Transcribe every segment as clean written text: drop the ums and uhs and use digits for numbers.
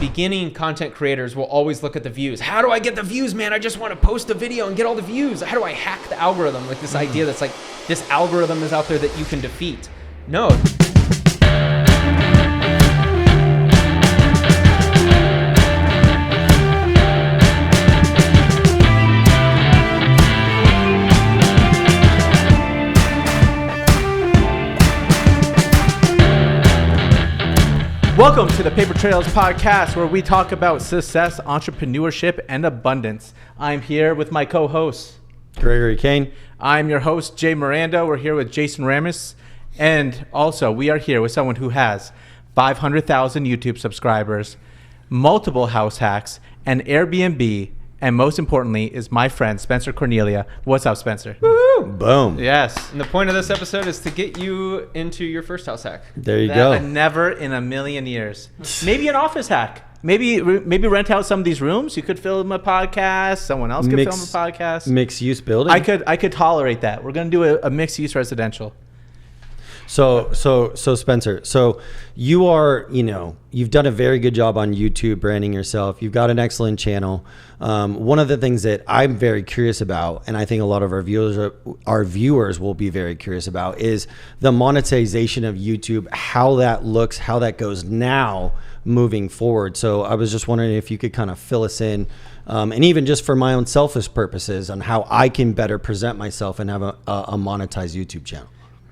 beginning content creators will always look at the views. How do I get the views, man? I just want to post a video and get all the views. How do I hack the algorithm? Like this idea that's like this algorithm is out there that you can defeat. No. Welcome to the Paper Trails podcast, where we talk about success, entrepreneurship, and abundance. I'm here with my co-host, Gregory Cain. I'm your host, Jay Mirando. We're here with Jason Ramus. And also, we are here with someone who has 500,000 YouTube subscribers, multiple house hacks, an Airbnb, and most importantly is my friend, Spencer Cornelia. What's up, Spencer? Woo! Boom. Yes. And the point of this episode is to get you into your first house hack. There you go. Never in a million years. Maybe an office hack. Maybe rent out some of these rooms. You could film a podcast. Someone else could film a podcast. Mixed use building. I could tolerate that. We're going to do a mixed use residential. So Spencer, so you are, you've done a very good job on YouTube branding yourself. You've got an excellent channel. One of the things that I'm very curious about, and I think a lot of our viewers will be very curious about, is the monetization of YouTube, how that looks, how that goes now moving forward. So I was just wondering if you could kind of fill us in, and even just for my own selfish purposes, on how I can better present myself and have a monetized YouTube channel.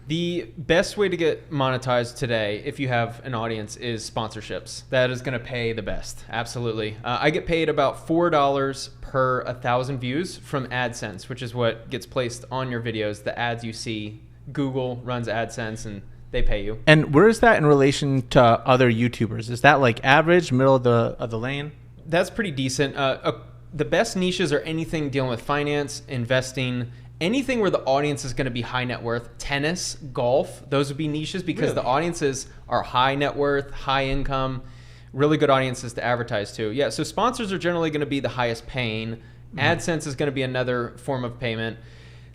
The best way to get monetized today, if you have an audience, is sponsorships. That is going to pay the best. Absolutely. I get paid about $4 per 1,000 views from AdSense, which is what gets placed on your videos. The ads you see, Google runs AdSense and they pay you. And where is that in relation to other YouTubers? Is that like average, middle of the lane? That's pretty decent. The best niches are anything dealing with finance, investing, anything where the audience is going to be high net worth. Tennis, golf, those would be niches because the audiences are high net worth, high income, really good audiences to advertise to. Yeah, so sponsors are generally going to be the highest paying. AdSense is going to be another form of payment.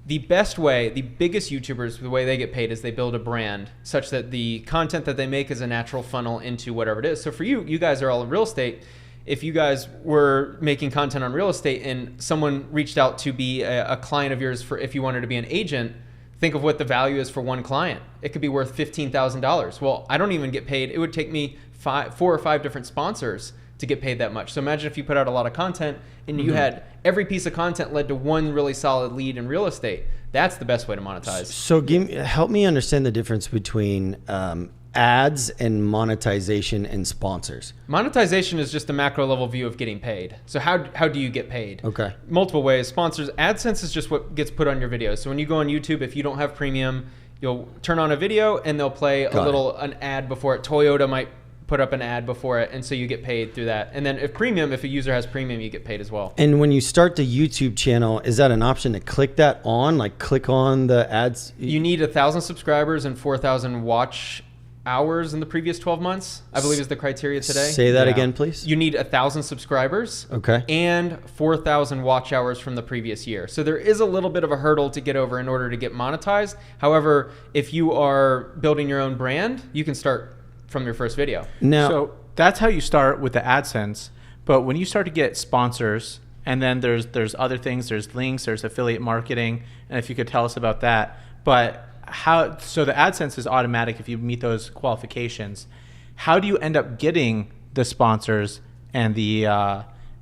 The best way, the biggest YouTubers, the way they get paid is they build a brand such that the content that they make is a natural funnel into whatever it is. So for you guys are all in real estate. If you guys were making content on real estate and someone reached out to be a client of yours for if you wanted to be an agent, think of what the value is for one client. It could be worth $15,000. Well, I don't even get paid. It would take me 4 or 5 different sponsors to get paid that much. So imagine if you put out a lot of content and you had every piece of content led to one really solid lead in real estate. That's the best way to monetize. So help me understand the difference between ads and monetization and sponsors. Monetization is just a macro level view of getting paid. So how do you get paid? Okay. Multiple ways. Sponsors, AdSense is just what gets put on your videos. So when you go on YouTube, if you don't have premium, you'll turn on a video and they'll play an ad before it. Toyota might put up an ad before it, and so you get paid through that. And then if a user has premium, you get paid as well. And when you start the YouTube channel, is that an option to click that on? Like click on the ads? You need 1,000 subscribers and 4,000 watch hours in the previous 12 months, I believe is the criteria today. Say that again, please. You need 1,000 subscribers. Okay. And 4,000 watch hours from the previous year. So there is a little bit of a hurdle to get over in order to get monetized. However, if you are building your own brand, you can start from your first video. Now, so that's how you start with the AdSense. But when you start to get sponsors, and then there's other things, there's links, there's affiliate marketing, and if you could tell us about that. But so the AdSense is automatic if you meet those qualifications. How do you end up getting the sponsors and the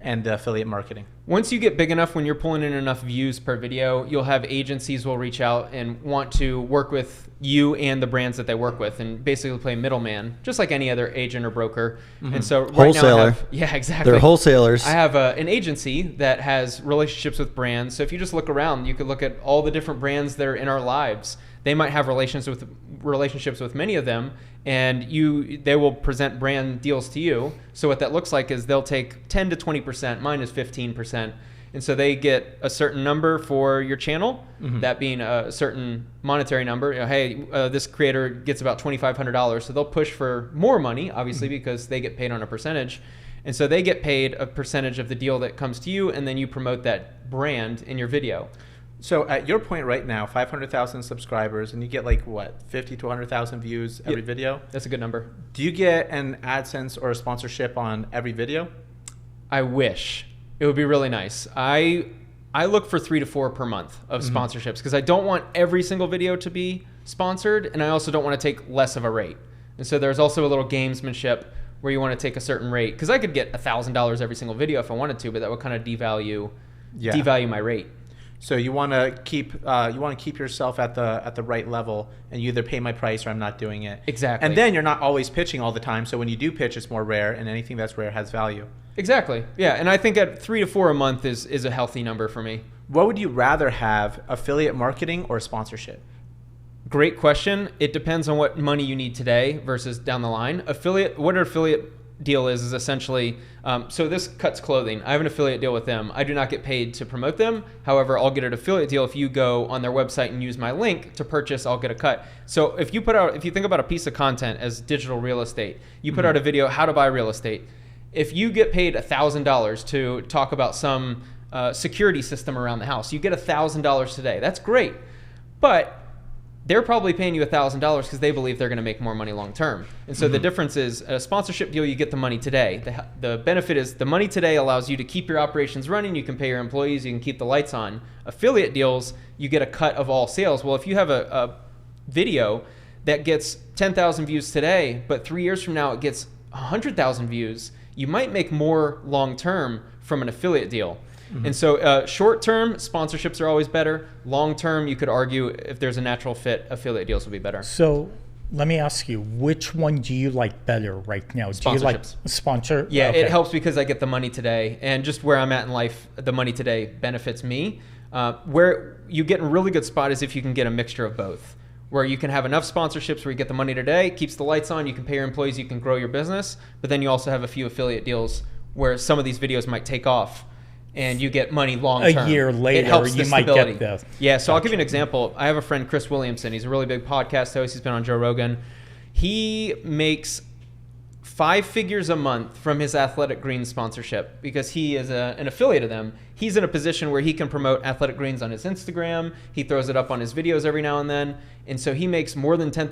affiliate marketing? Once you get big enough, when you're pulling in enough views per video, you'll have agencies will reach out and want to work with you and the brands that they work with and basically play middleman, just like any other agent or broker. And so right wholesaler. now exactly. They're wholesalers. I have an agency that has relationships with brands. So if you just look around, you could look at all the different brands that are in our lives. They might have relationships with many of them, and they will present brand deals to you. So what that looks like is they'll take 10 to 20%, mine is 15%. And so they get a certain number for your channel, that being a certain monetary number. This creator gets about $2,500. So they'll push for more money, obviously, because they get paid on a percentage. And so they get paid a percentage of the deal that comes to you, and then you promote that brand in your video. So at your point right now, 500,000 subscribers, and you get like what, 50 to 100,000 views every video? That's a good number. Do you get an AdSense or a sponsorship on every video? I wish. It would be really nice. I look for 3 to 4 per month of sponsorships because I don't want every single video to be sponsored, and I also don't want to take less of a rate. And so there's also a little gamesmanship where you want to take a certain rate, because I could get $1,000 every single video if I wanted to, but that would kind of devalue my rate. So you want to keep yourself at the right level, and you either pay my price or I'm not doing it. Exactly. And then you're not always pitching all the time. So when you do pitch, it's more rare, and anything that's rare has value. Exactly. Yeah, and I think at 3 to 4 a month is a healthy number for me. What would you rather have, affiliate marketing or sponsorship? Great question. It depends on what money you need today versus down the line. What an affiliate deal is essentially, so this cuts clothing. I have an affiliate deal with them. I do not get paid to promote them. However, I'll get an affiliate deal if you go on their website and use my link to purchase. I'll get a cut. So if you think about a piece of content as digital real estate, you put out a video, how to buy real estate. If you get paid $1,000 to talk about some security system around the house, you get $1,000 today. That's great, but they're probably paying you $1,000 because they believe they're going to make more money long term. And so the difference is a sponsorship deal, you get the money today. The benefit is the money today allows you to keep your operations running. You can pay your employees. You can keep the lights on. Affiliate deals, you get a cut of all sales. Well, if you have a video that gets 10,000 views today, but 3 years from now it gets 100,000 views, you might make more long term from an affiliate deal. And so short term, sponsorships are always better. Long term, you could argue if there's a natural fit, affiliate deals will be better. So let me ask you, which one do you like better right now? Do you like sponsor? Yeah, okay. It helps because I get the money today, and just where I'm at in life, the money today benefits me. Where you get in a really good spot is if you can get a mixture of both, where you can have enough sponsorships where you get the money today, keeps the lights on, you can pay your employees, you can grow your business, but then you also have a few affiliate deals where some of these videos might take off and you get money long term. A year later, it helps you the might stability. get the... Yeah, so I'll give you an example. I have a friend, Chris Williamson. He's a really big podcast host. He's been on Joe Rogan. He makes 5 figures a month from his Athletic Greens sponsorship because he is an affiliate of them. He's in a position where he can promote Athletic Greens on his Instagram. He throws it up on his videos every now and then. And so he makes more than between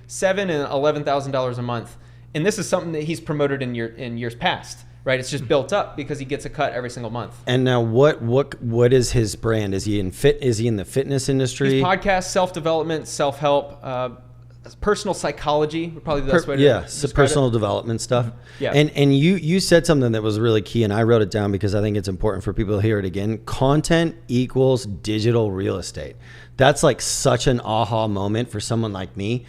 $7,000 and $11,000 a month. And this is something that he's promoted in years past. Right, it's just built up because he gets a cut every single month. And now, what is his brand? Is he in the fitness industry? He's podcast, self-development, self-help, personal psychology would probably be the best way to describe so personal it. Development stuff. Yeah. And you said something that was really key, and I wrote it down because I think it's important for people to hear it again. Content equals digital real estate. That's like such an aha moment for someone like me,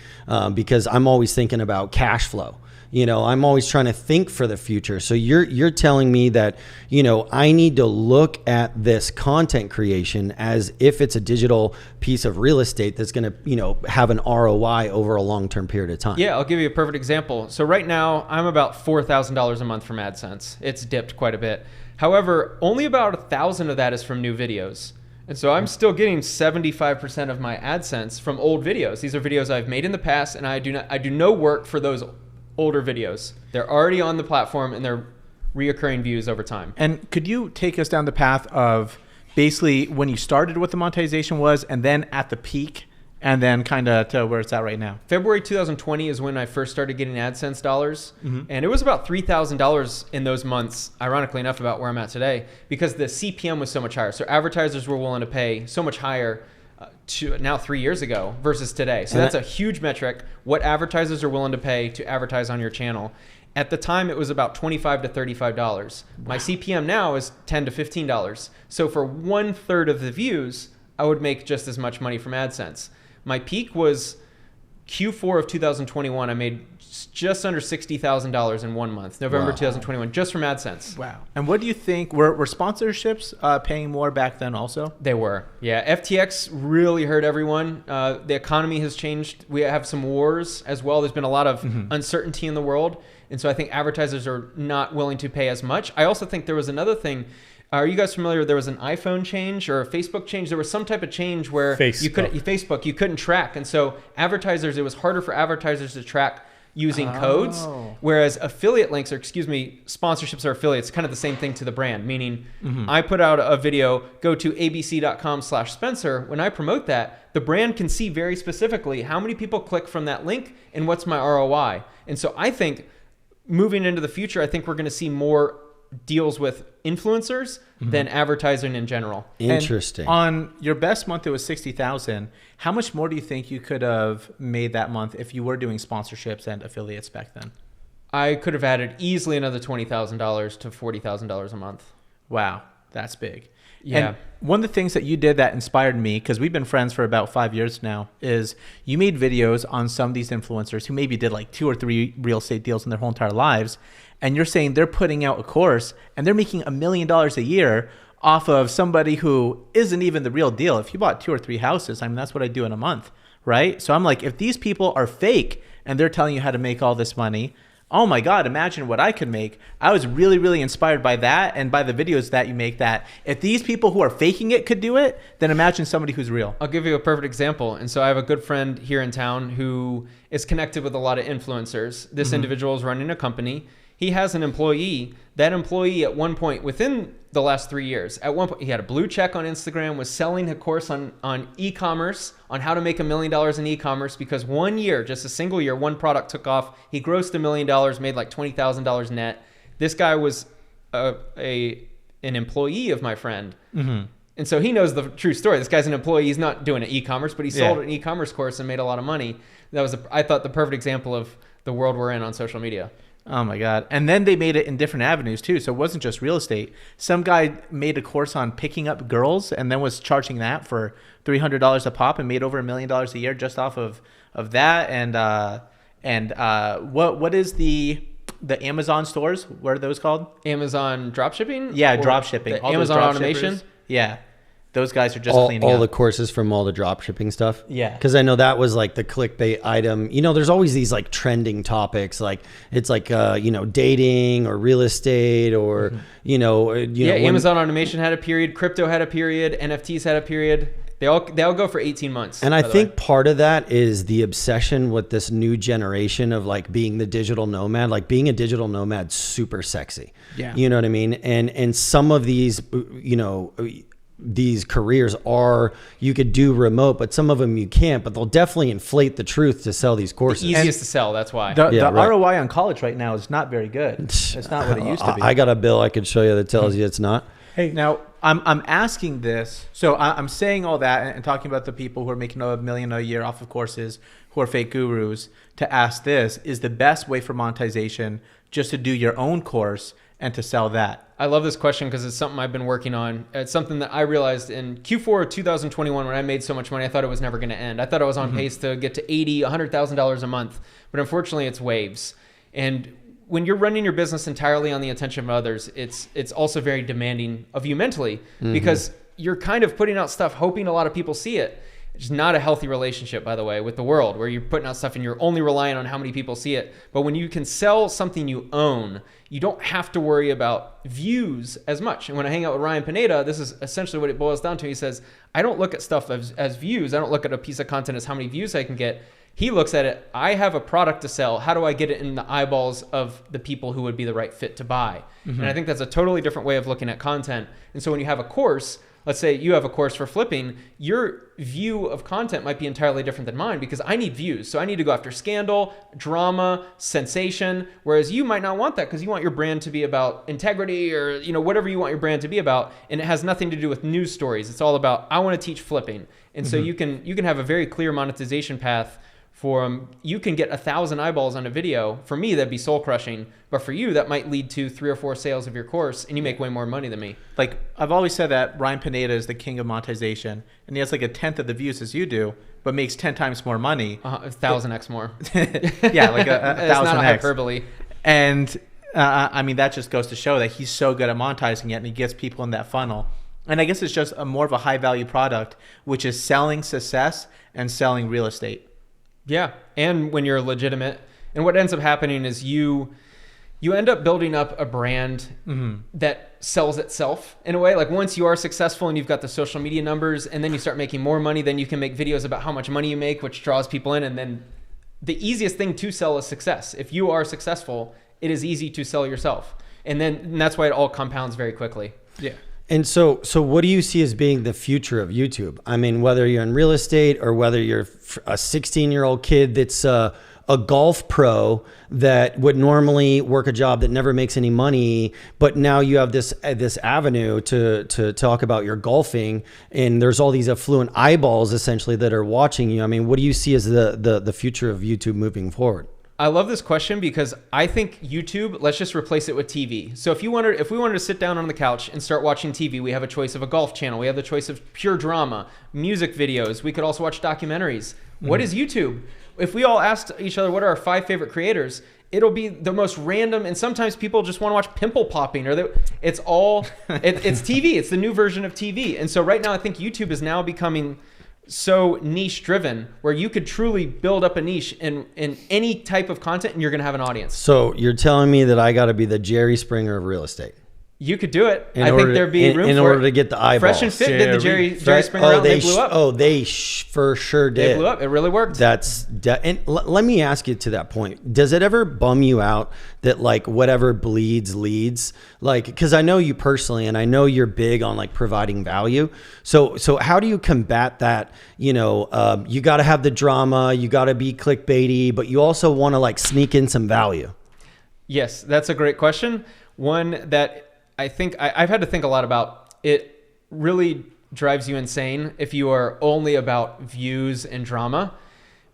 because I'm always thinking about cash flow. You know, I'm always trying to think for the future. So you're telling me that, you know, I need to look at this content creation as if it's a digital piece of real estate that's going to, you know, have an ROI over a long-term period of time. Yeah, I'll give you a perfect example. So right now, I'm about $4,000 a month from AdSense. It's dipped quite a bit. However, only about 1,000 of that is from new videos. And so I'm still getting 75% of my AdSense from old videos. These are videos I've made in the past, and I do no work for those older videos. They're already on the platform and they're reoccurring views over time. And could you take us down the path of basically when you started what the monetization was and then at the peak and then kind of to where it's at right now? February 2020 is when I first started getting AdSense dollars. And it was about $3,000 in those months, ironically enough, about where I'm at today, because the CPM was so much higher. So advertisers were willing to pay so much higher to now 3 years ago versus today. So that's a huge metric, what advertisers are willing to pay to advertise on your channel. At the time, it was about $25 to $35. Wow. My CPM now is $10 to $15. So for 1/3 of the views, I would make just as much money from AdSense. My peak was Q4 of 2021. I made just under $60,000 in 1 month, November 2021, just from AdSense. Wow. And what do you think, were sponsorships paying more back then also? They were. Yeah, FTX really hurt everyone. The economy has changed. We have some wars as well. There's been a lot of uncertainty in the world. And so I think advertisers are not willing to pay as much. I also think there was another thing. Are you guys familiar? There was an iPhone change or a Facebook change. There was some type of change where you couldn't track. And so advertisers, it was harder for advertisers to track using codes, whereas affiliate links, or excuse me, sponsorships or affiliates, kind of the same thing to the brand, meaning I put out a video, go to abc.com/Spencer. When I promote that, the brand can see very specifically how many people click from that link and what's my ROI. And so I think moving into the future, I think we're going to see more deals with influencers than advertising in general. Interesting. And on your best month, it was 60,000. How much more do you think you could have made that month if you were doing sponsorships and affiliates back then? I could have added easily another $20,000 to $40,000 a month. Wow, that's big. Yeah. And one of the things that you did that inspired me, because we've been friends for about 5 years now, is you made videos on some of these influencers who maybe did like 2 or 3 real estate deals in their whole entire lives. And you're saying they're putting out a course and they're making $1 million a year off of somebody who isn't even the real deal. If you bought 2 or 3 houses, I mean, that's what I do in a month, right? So I'm like, if these people are fake and they're telling you how to make all this money, oh my God, imagine what I could make. I was really, really inspired by that and by the videos that you make, that if these people who are faking it could do it, then imagine somebody who's real. I'll give you a perfect example. And so I have a good friend here in town who is connected with a lot of influencers. This individual is running a company. He has an employee. That employee at one point within the last 3 years, at one point he had a blue check on Instagram, was selling a course on e-commerce, on how to make $1 million in e-commerce, because 1 year, just a single year, one product took off. He grossed $1 million, made like $20,000 net. This guy was an employee of my friend. And so he knows the true story. This guy's an employee. He's not doing an e-commerce, but he sold an e-commerce course and made a lot of money. That was, I thought, the perfect example of the world we're in on social media. Oh my God. And then they made it in different avenues too. So it wasn't just real estate. Some guy made a course on picking up girls and then was charging that for $300 a pop and made over $1 million a year just off of that. And what is the Amazon stores? What are those called? Amazon dropshipping? Yeah, dropshipping. Amazon automation? Yeah. Those guys are just cleaning all up. the courses from all the drop shipping stuff. Yeah. Because I know that was like the clickbait item. You know, there's always these like trending topics, like it's like dating or real estate or Amazon automation had a period, crypto had a period, NFTs had a period. They all go for 18 months. And I think part of that is the obsession with this new generation of like being the digital nomad. Like being a digital nomad, super sexy. Yeah. You know what I mean? And some of these, these careers you could do remote, but some of them you can't, but they'll definitely inflate the truth to sell these courses. The easiest to sell, that's why. The ROI on college right now is not very good. It's not what it used to be. I got a bill I could show you that tells you it's not. Hey, now I'm asking this. So I'm saying all that and talking about the people who are making $1 million a year off of courses, who are fake gurus, to ask this: is the best way for monetization just to do your own course and to sell that? I love this question because it's something I've been working on. It's something that I realized in Q4 of 2021 when I made so much money. I thought it was never going to end. I thought I was on pace to get to $100,000 a month, but unfortunately it's waves. And when you're running your business entirely on the attention of others, it's also very demanding of you mentally because you're kind of putting out stuff hoping a lot of people see it. It's not a healthy relationship, by the way, with the world, where you're putting out stuff and you're only relying on how many people see it. But when you can sell something you own, you don't have to worry about views as much. And when I hang out with Ryan Pineda, this is essentially what it boils down to. He says, I don't look at stuff as views. I don't look at a piece of content as how many views I can get. He looks at it, I have a product to sell. How do I get it in the eyeballs of the people who would be the right fit to buy? And I think that's a totally different way of looking at content. And so when you have a course, let's say you have a course for flipping, your view of content might be entirely different than mine because I need views. So I need to go after scandal, drama, sensation, whereas you might not want that because you want your brand to be about integrity or whatever you want your brand to be about. And it has nothing to do with news stories. It's all about, I want to teach flipping. And so you can have a very clear monetization path. You can get 1,000 eyeballs on a video. For me, that'd be soul crushing. But for you, that might lead to 3 or 4 sales of your course, and you make way more money than me. Like I've always said that Ryan Pineda is the king of monetization, and he has like 1/10 of the views as you do, but makes 10 times more money. 1,000x more. Yeah, like a 1,000x. It's not a hyperbole. And I mean, that just goes to show that he's so good at monetizing it, and he gets people in that funnel. And I guess it's just more of a high value product, which is selling success and selling real estate. Yeah, and when you're legitimate, and what ends up happening is you end up building up a brand that sells itself in a way. Like once you are successful and you've got the social media numbers, and then you start making more money, then you can make videos about how much money you make, which draws people in, and then the easiest thing to sell is success. If you are successful, it is easy to sell yourself. And that's why it all compounds very quickly. Yeah. And so what do you see as being the future of YouTube? I mean, whether you're in real estate or whether you're a 16-year-old kid that's a golf pro that would normally work a job that never makes any money, but now you have this avenue to talk about your golfing, and there's all these affluent eyeballs essentially that are watching you. I mean, what do you see as the future of YouTube moving forward? I love this question because I think YouTube, let's just replace it with TV. So if we wanted to sit down on the couch and start watching TV, we have a choice of a golf channel. We have the choice of pure drama, music videos. We could also watch documentaries. What is YouTube? If we all asked each other what are our 5 favorite creators, it'll be the most random. And sometimes people just want to watch pimple popping, or it's TV. It's the new version of TV. And so right now I think YouTube is now becoming so niche driven where you could truly build up a niche in any type of content and you're going to have an audience. So you're telling me that I got to be the Jerry Springer of real estate? You could do it. I think there'd be room for it. In order to get the eyeballs. Fresh and Fit did the Jerry Springer round. They blew up. They for sure did. They blew up. It really worked. And let me ask you to that point. Does it ever bum you out that like whatever bleeds leads? Like, because I know you personally, and I know you're big on like providing value. So how do you combat that? You know, you got to have the drama, you got to be clickbaity, but you also want to like sneak in some value. Yes, that's a great question. One that I think I've had to think a lot about. It really drives you insane if you are only about views and drama,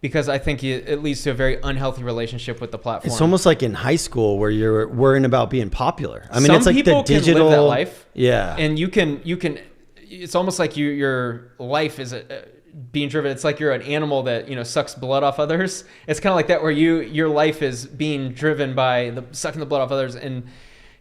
because I think it leads to a very unhealthy relationship with the platform. It's almost like in high school where you're worrying about being popular. I mean, some it's like people the digital can live that life. Yeah. And you can, it's almost like your life is being driven. It's like you're an animal that, sucks blood off others. It's kind of like that where your life is being driven by sucking the blood off others. And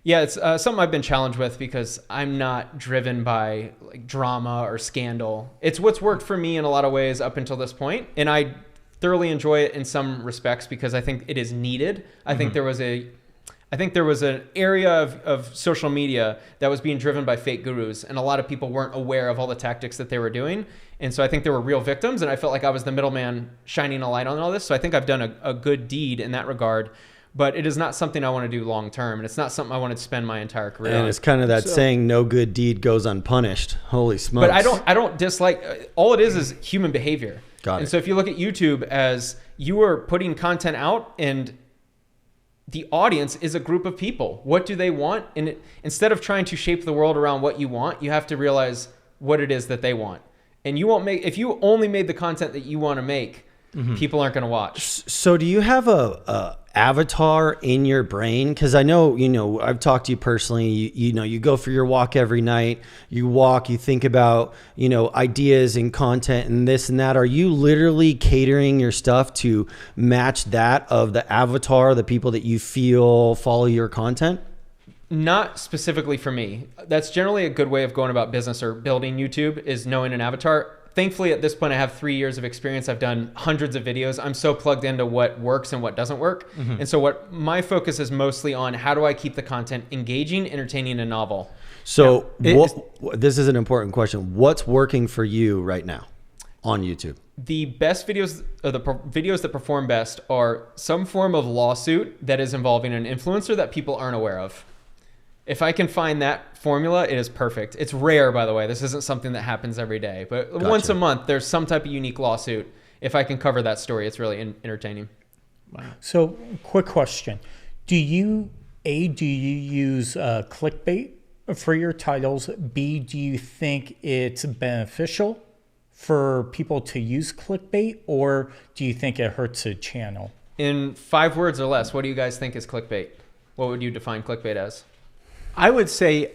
yeah, it's something I've been challenged with because I'm not driven by like drama or scandal. It's what's worked for me in a lot of ways up until this point, and I thoroughly enjoy it in some respects because I think it is needed. I think there was an area of social media that was being driven by fake gurus, and a lot of people weren't aware of all the tactics that they were doing. And so I think there were real victims, and I felt like I was the middleman shining a light on all this. So I think I've done a good deed in that regard. But it is not something I want to do long term, and it's not something I want to spend my entire career on. And it's kind of that saying, "No good deed goes unpunished." Holy smokes! But I don't dislike. All it is human behavior. Got it. And so if you look at YouTube as you are putting content out, and the audience is a group of people. What do they want? And instead of trying to shape the world around what you want, you have to realize what it is that they want. And you won't make if you only made the content that you want to make. People aren't going to watch. So do you have a avatar in your brain? Because I know, I've talked to you personally. You go for your walk every night. You walk, you think about, ideas and content and this and that. Are you literally catering your stuff to match that of the avatar, the people that you feel follow your content? Not specifically for me. That's generally a good way of going about business or building YouTube is knowing an avatar. Thankfully, at this point, I have 3 years of experience. I've done hundreds of videos. I'm so plugged into what works and what doesn't work. And so what my focus is mostly on how do I keep the content engaging, entertaining, and novel. So this is an important question. What's working for you right now on YouTube? The best videos, or the videos that perform best are some form of lawsuit that is involving an influencer that people aren't aware of. If I can find that formula, it is perfect. It's rare, by the way. This isn't something that happens every day. But once a month, there's some type of unique lawsuit. If I can cover that story, it's really entertaining. Wow. So, quick question. Do you use clickbait for your titles? B, do you think it's beneficial for people to use clickbait? Or do you think it hurts a channel? In 5 words or less, what do you guys think is clickbait? What would you define clickbait as? I would say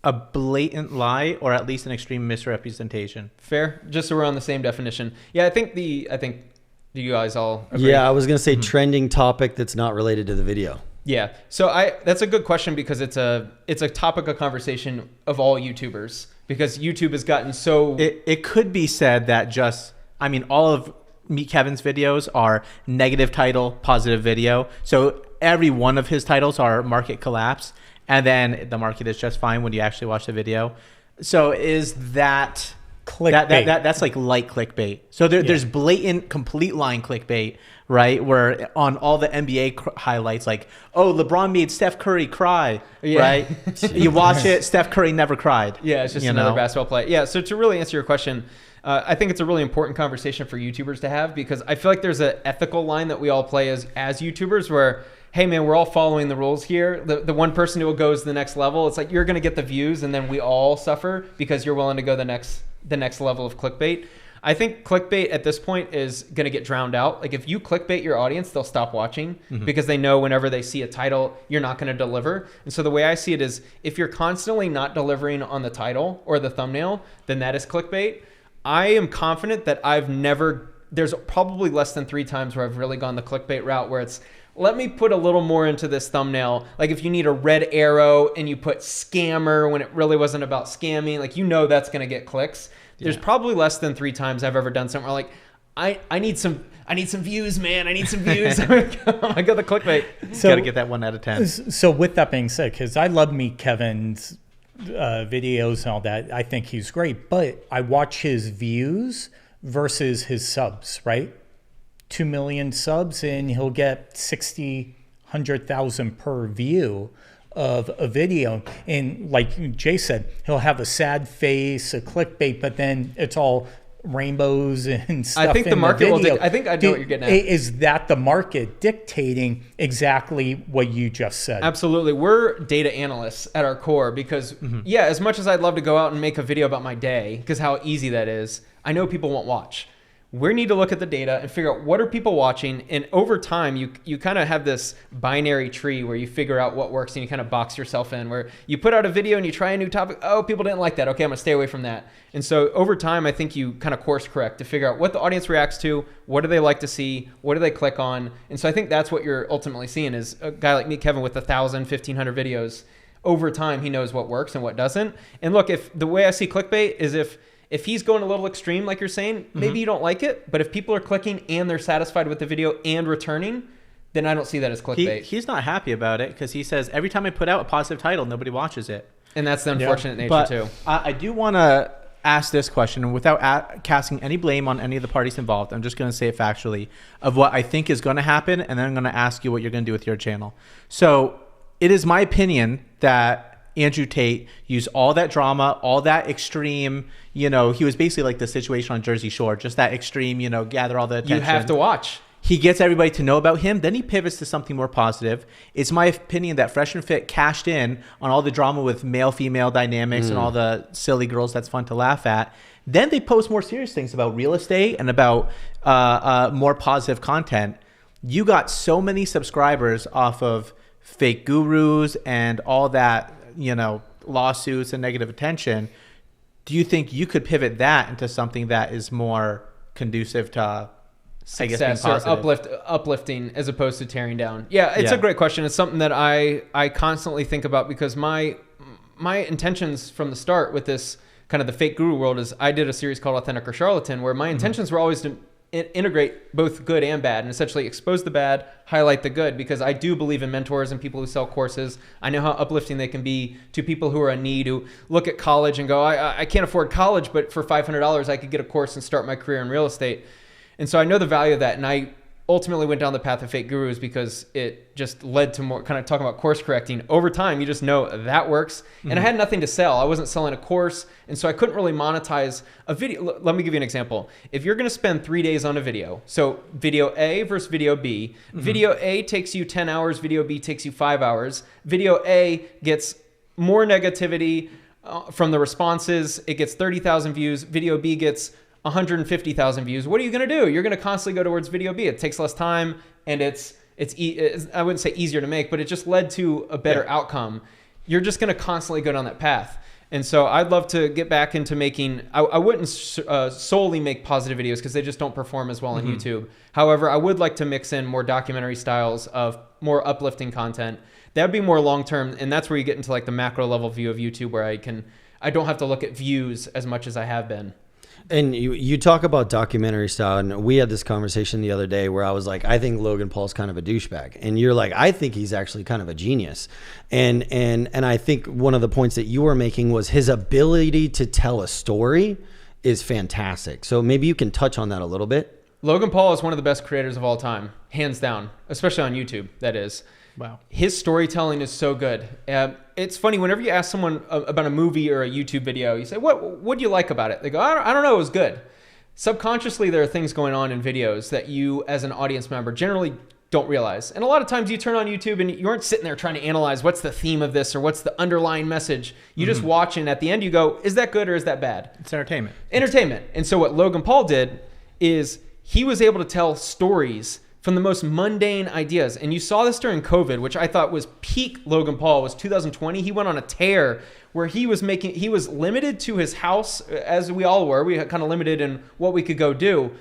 a blatant lie, or at least an extreme misrepresentation. Fair. Just so we're on the same definition. Yeah, I think do you guys all agree? Yeah, I was gonna say trending topic that's not related to the video. Yeah. So that's a good question because it's a topic of conversation of all YouTubers because YouTube has gotten so. It could be said that all of Meet Kevin's videos are negative title, positive video. So every one of his titles are market collapse. And then the market is just fine when you actually watch the video. So is that clickbait. That's like light clickbait. So there's blatant, complete line clickbait, right? Where on all the NBA highlights, like, oh, LeBron made Steph Curry cry, right? You watch it, Steph Curry never cried. Yeah, it's just another basketball play. Yeah, so to really answer your question, I think it's a really important conversation for YouTubers to have, because I feel like there's an ethical line that we all play as YouTubers where, hey man, we're all following the rules here. The one person who goes to the next level, it's like you're going to get the views and then we all suffer because you're willing to go the next level of clickbait. I think clickbait at this point is going to get drowned out. Like if you clickbait your audience, they'll stop watching because they know whenever they see a title, you're not going to deliver. And so the way I see it is if you're constantly not delivering on the title or the thumbnail, then that is clickbait. I am confident that there's probably less than 3 times where I've really gone the clickbait route where it's, let me put a little more into this thumbnail. Like if you need a red arrow and you put scammer when it really wasn't about scamming, like that's going to get clicks. There's probably less than 3 times I've ever done something where like, I need some views, man. I need some views. I got the clickbait. So, got to get that 1 out of 10. So with that being said, because I love Meet Kevin's videos and all that, I think he's great, but I watch his views versus his subs, right? 2 million subs and he'll get 100,000 per view of a video. And like Jay said, he'll have a sad face, a clickbait, but then it's all rainbows and stuff. I think the market will I think I know what you're getting at. Is that the market dictating exactly what you just said? Absolutely. We're data analysts at our core because as much as I'd love to go out and make a video about my day, because how easy that is, I know people won't watch. We need to look at the data and figure out what are people watching. And over time, you kind of have this binary tree where you figure out what works and you kind of box yourself in, where you put out a video and you try a new topic. Oh, people didn't like that. Okay, I'm going to stay away from that. And so over time, I think you kind of course correct to figure out what the audience reacts to, what do they like to see, what do they click on. And so I think that's what you're ultimately seeing is a guy like me, Kevin, with 1,000, 1,500 videos. Over time, he knows what works and what doesn't. And look, if the way I see clickbait is if he's going a little extreme, like you're saying, maybe you don't like it, but if people are clicking and they're satisfied with the video and returning, then I don't see that as clickbait. He's not happy about it because he says, every time I put out a positive title, nobody watches it. And that's the unfortunate nature too. I do want to ask this question, and without casting any blame on any of the parties involved, I'm just going to say it factually, of what I think is going to happen, and then I'm going to ask you what you're going to do with your channel. So it is my opinion that Andrew Tate used all that drama, all that extreme, he was basically like the situation on Jersey Shore, just that extreme, gather all the attention. You have to watch. He gets everybody to know about him. Then he pivots to something more positive. It's my opinion that Fresh and Fit cashed in on all the drama with male-female dynamics and all the silly girls that's fun to laugh at. Then they post more serious things about real estate and about more positive content. You got so many subscribers off of fake gurus and all that, lawsuits and negative attention. Do you think you could pivot that into something that is more conducive to success or uplifting as opposed to tearing down? Yeah, it's a great question. It's something that I constantly think about because my intentions from the start with this kind of the fake guru world is I did a series called Authentic or Charlatan where my intentions were always to integrate both good and bad and essentially expose the bad, highlight the good, because I do believe in mentors and people who sell courses. I know how uplifting they can be to people who are in need, who look at college and go, I can't afford college, but for $500 I could get a course and start my career in real estate. And so I know the value of that. And I ultimately went down the path of fake gurus because it just led to more kind of talking about course correcting. Over time, you just know that works. And I had nothing to sell. I wasn't selling a course. And so I couldn't really monetize a video. Let me give you an example. If you're going to spend 3 days on a video, so video A versus video B, video A takes you 10 hours, video B takes you 5 hours. Video A gets more negativity from the responses. It gets 30,000 views. Video B gets 150,000 views. What are you going to do? You're going to constantly go towards video B. It takes less time and it's I wouldn't say easier to make, but it just led to a better outcome. You're just going to constantly go down that path. And so I'd love to get back into making, I wouldn't solely make positive videos because they just don't perform as well on YouTube. However, I would like to mix in more documentary styles of more uplifting content. That'd be more long-term. And that's where you get into like the macro level view of YouTube where I don't have to look at views as much as I have been. And you talk about documentary style, and we had this conversation the other day where I was like, I think Logan Paul's kind of a douchebag, and you're like, I think he's actually kind of a genius. And I think one of the points that you were making was his ability to tell a story is fantastic. So maybe you can touch on that a little bit. Logan Paul is one of the best creators of all time, hands down, especially on YouTube, that is. Wow. His storytelling is so good. It's funny, whenever you ask someone about a movie or a YouTube video, you say, what do you like about it? They go, I don't know, it was good. Subconsciously, there are things going on in videos that you, as an audience member, generally don't realize. And a lot of times you turn on YouTube and you aren't sitting there trying to analyze what's the theme of this or what's the underlying message. You just watch, and at the end you go, is that good or is that bad? It's entertainment. Entertainment. And so what Logan Paul did is he was able to tell stories from the most mundane ideas. And you saw this during COVID, which I thought was peak Logan Paul, was 2020. He went on a tear where he was limited to his house, as we all were. We kind of limited in what we could go do.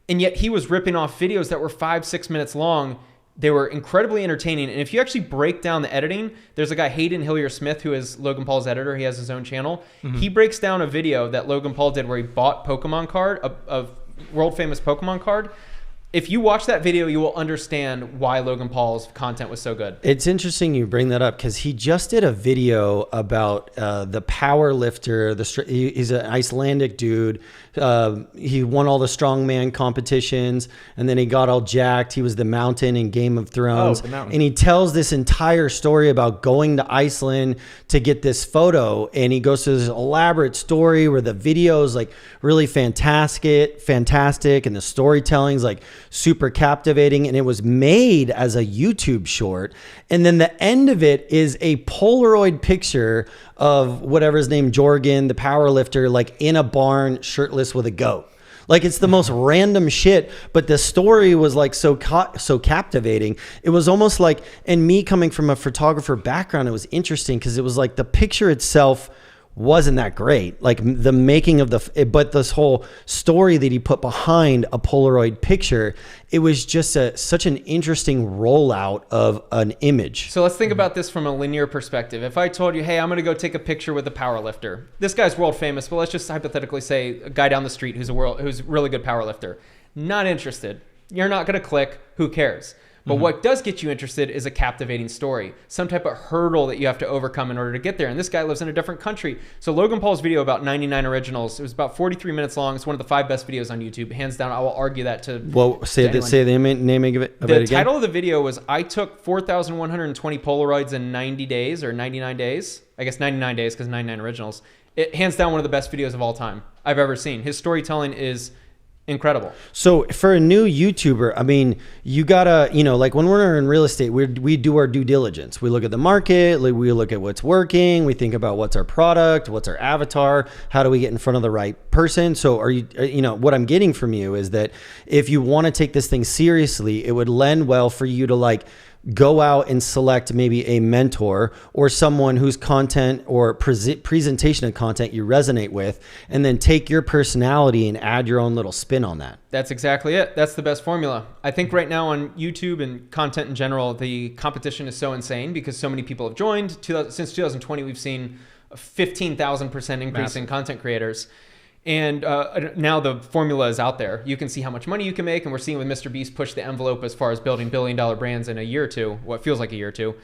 And yet he was ripping off videos that were 5-6 minutes long. They were incredibly entertaining. And if you actually break down the editing, there's a guy, Hayden Hillier-Smith, who is Logan Paul's editor. He has his own channel. He breaks down a video that Logan Paul did where he bought Pokemon card, a world famous Pokemon card. If you watch that video, you will understand why Logan Paul's content was so good. It's interesting you bring that up because he just did a video about the power lifter. He's an Icelandic dude. He won all the strongman competitions, and then he got all jacked. He was the Mountain in Game of Thrones. The Mountain. And he tells this entire story about going to Iceland to get this photo. And he goes through this elaborate story where the video is like really fantastic, and the storytelling's like super captivating, and it was made as a YouTube short. And then the end of it is a Polaroid picture of whatever his name, Jorgen, the power lifter, like in a barn, shirtless with a goat. Like, it's the most random shit, but the story was like so captivating. It was almost like, and me coming from a photographer background, it was interesting because it was like the picture itself wasn't that great, like the making of but this whole story that he put behind a Polaroid picture, it was just such an interesting rollout of an image. So let's think about this from a linear perspective. If I told you, hey, I'm going to go take a picture with a power lifter. This guy's world famous, but let's just hypothetically say a guy down the street who's a really good power lifter. Not interested. You're not going to click. Who cares? But what does get you interested is a captivating story, some type of hurdle that you have to overcome in order to get there. And this guy lives in a different country. So Logan Paul's video about 99 originals, it was about 43 minutes long. It's one of the 5 best videos on YouTube. Hands down, I will argue that to say the name of it The again. title of the video was, I took 4,120 Polaroids in 90 days or 99 days. I guess 99 days because 99 originals. It hands down one of the best videos of all time I've ever seen. His storytelling is incredible. So for a new YouTuber, I mean, you gotta, like when we're in real estate, we do our due diligence. We look at the market, we look at what's working, we think about what's our product, what's our avatar, how do we get in front of the right person. So what I'm getting from you is that if you want to take this thing seriously, it would lend well for you to like go out and select maybe a mentor or someone whose content or presentation of content you resonate with, and then take your personality and add your own little spin on that. That's exactly it. That's the best formula. I think right now on YouTube and content in general, the competition is so insane because so many people have joined. Since 2020, we've seen a 15,000% increase in content creators. And now the formula is out there. You can see how much money you can make. And we're seeing with Mr. Beast push the envelope as far as building billion-dollar brands in a year or two, what feels like a year or two.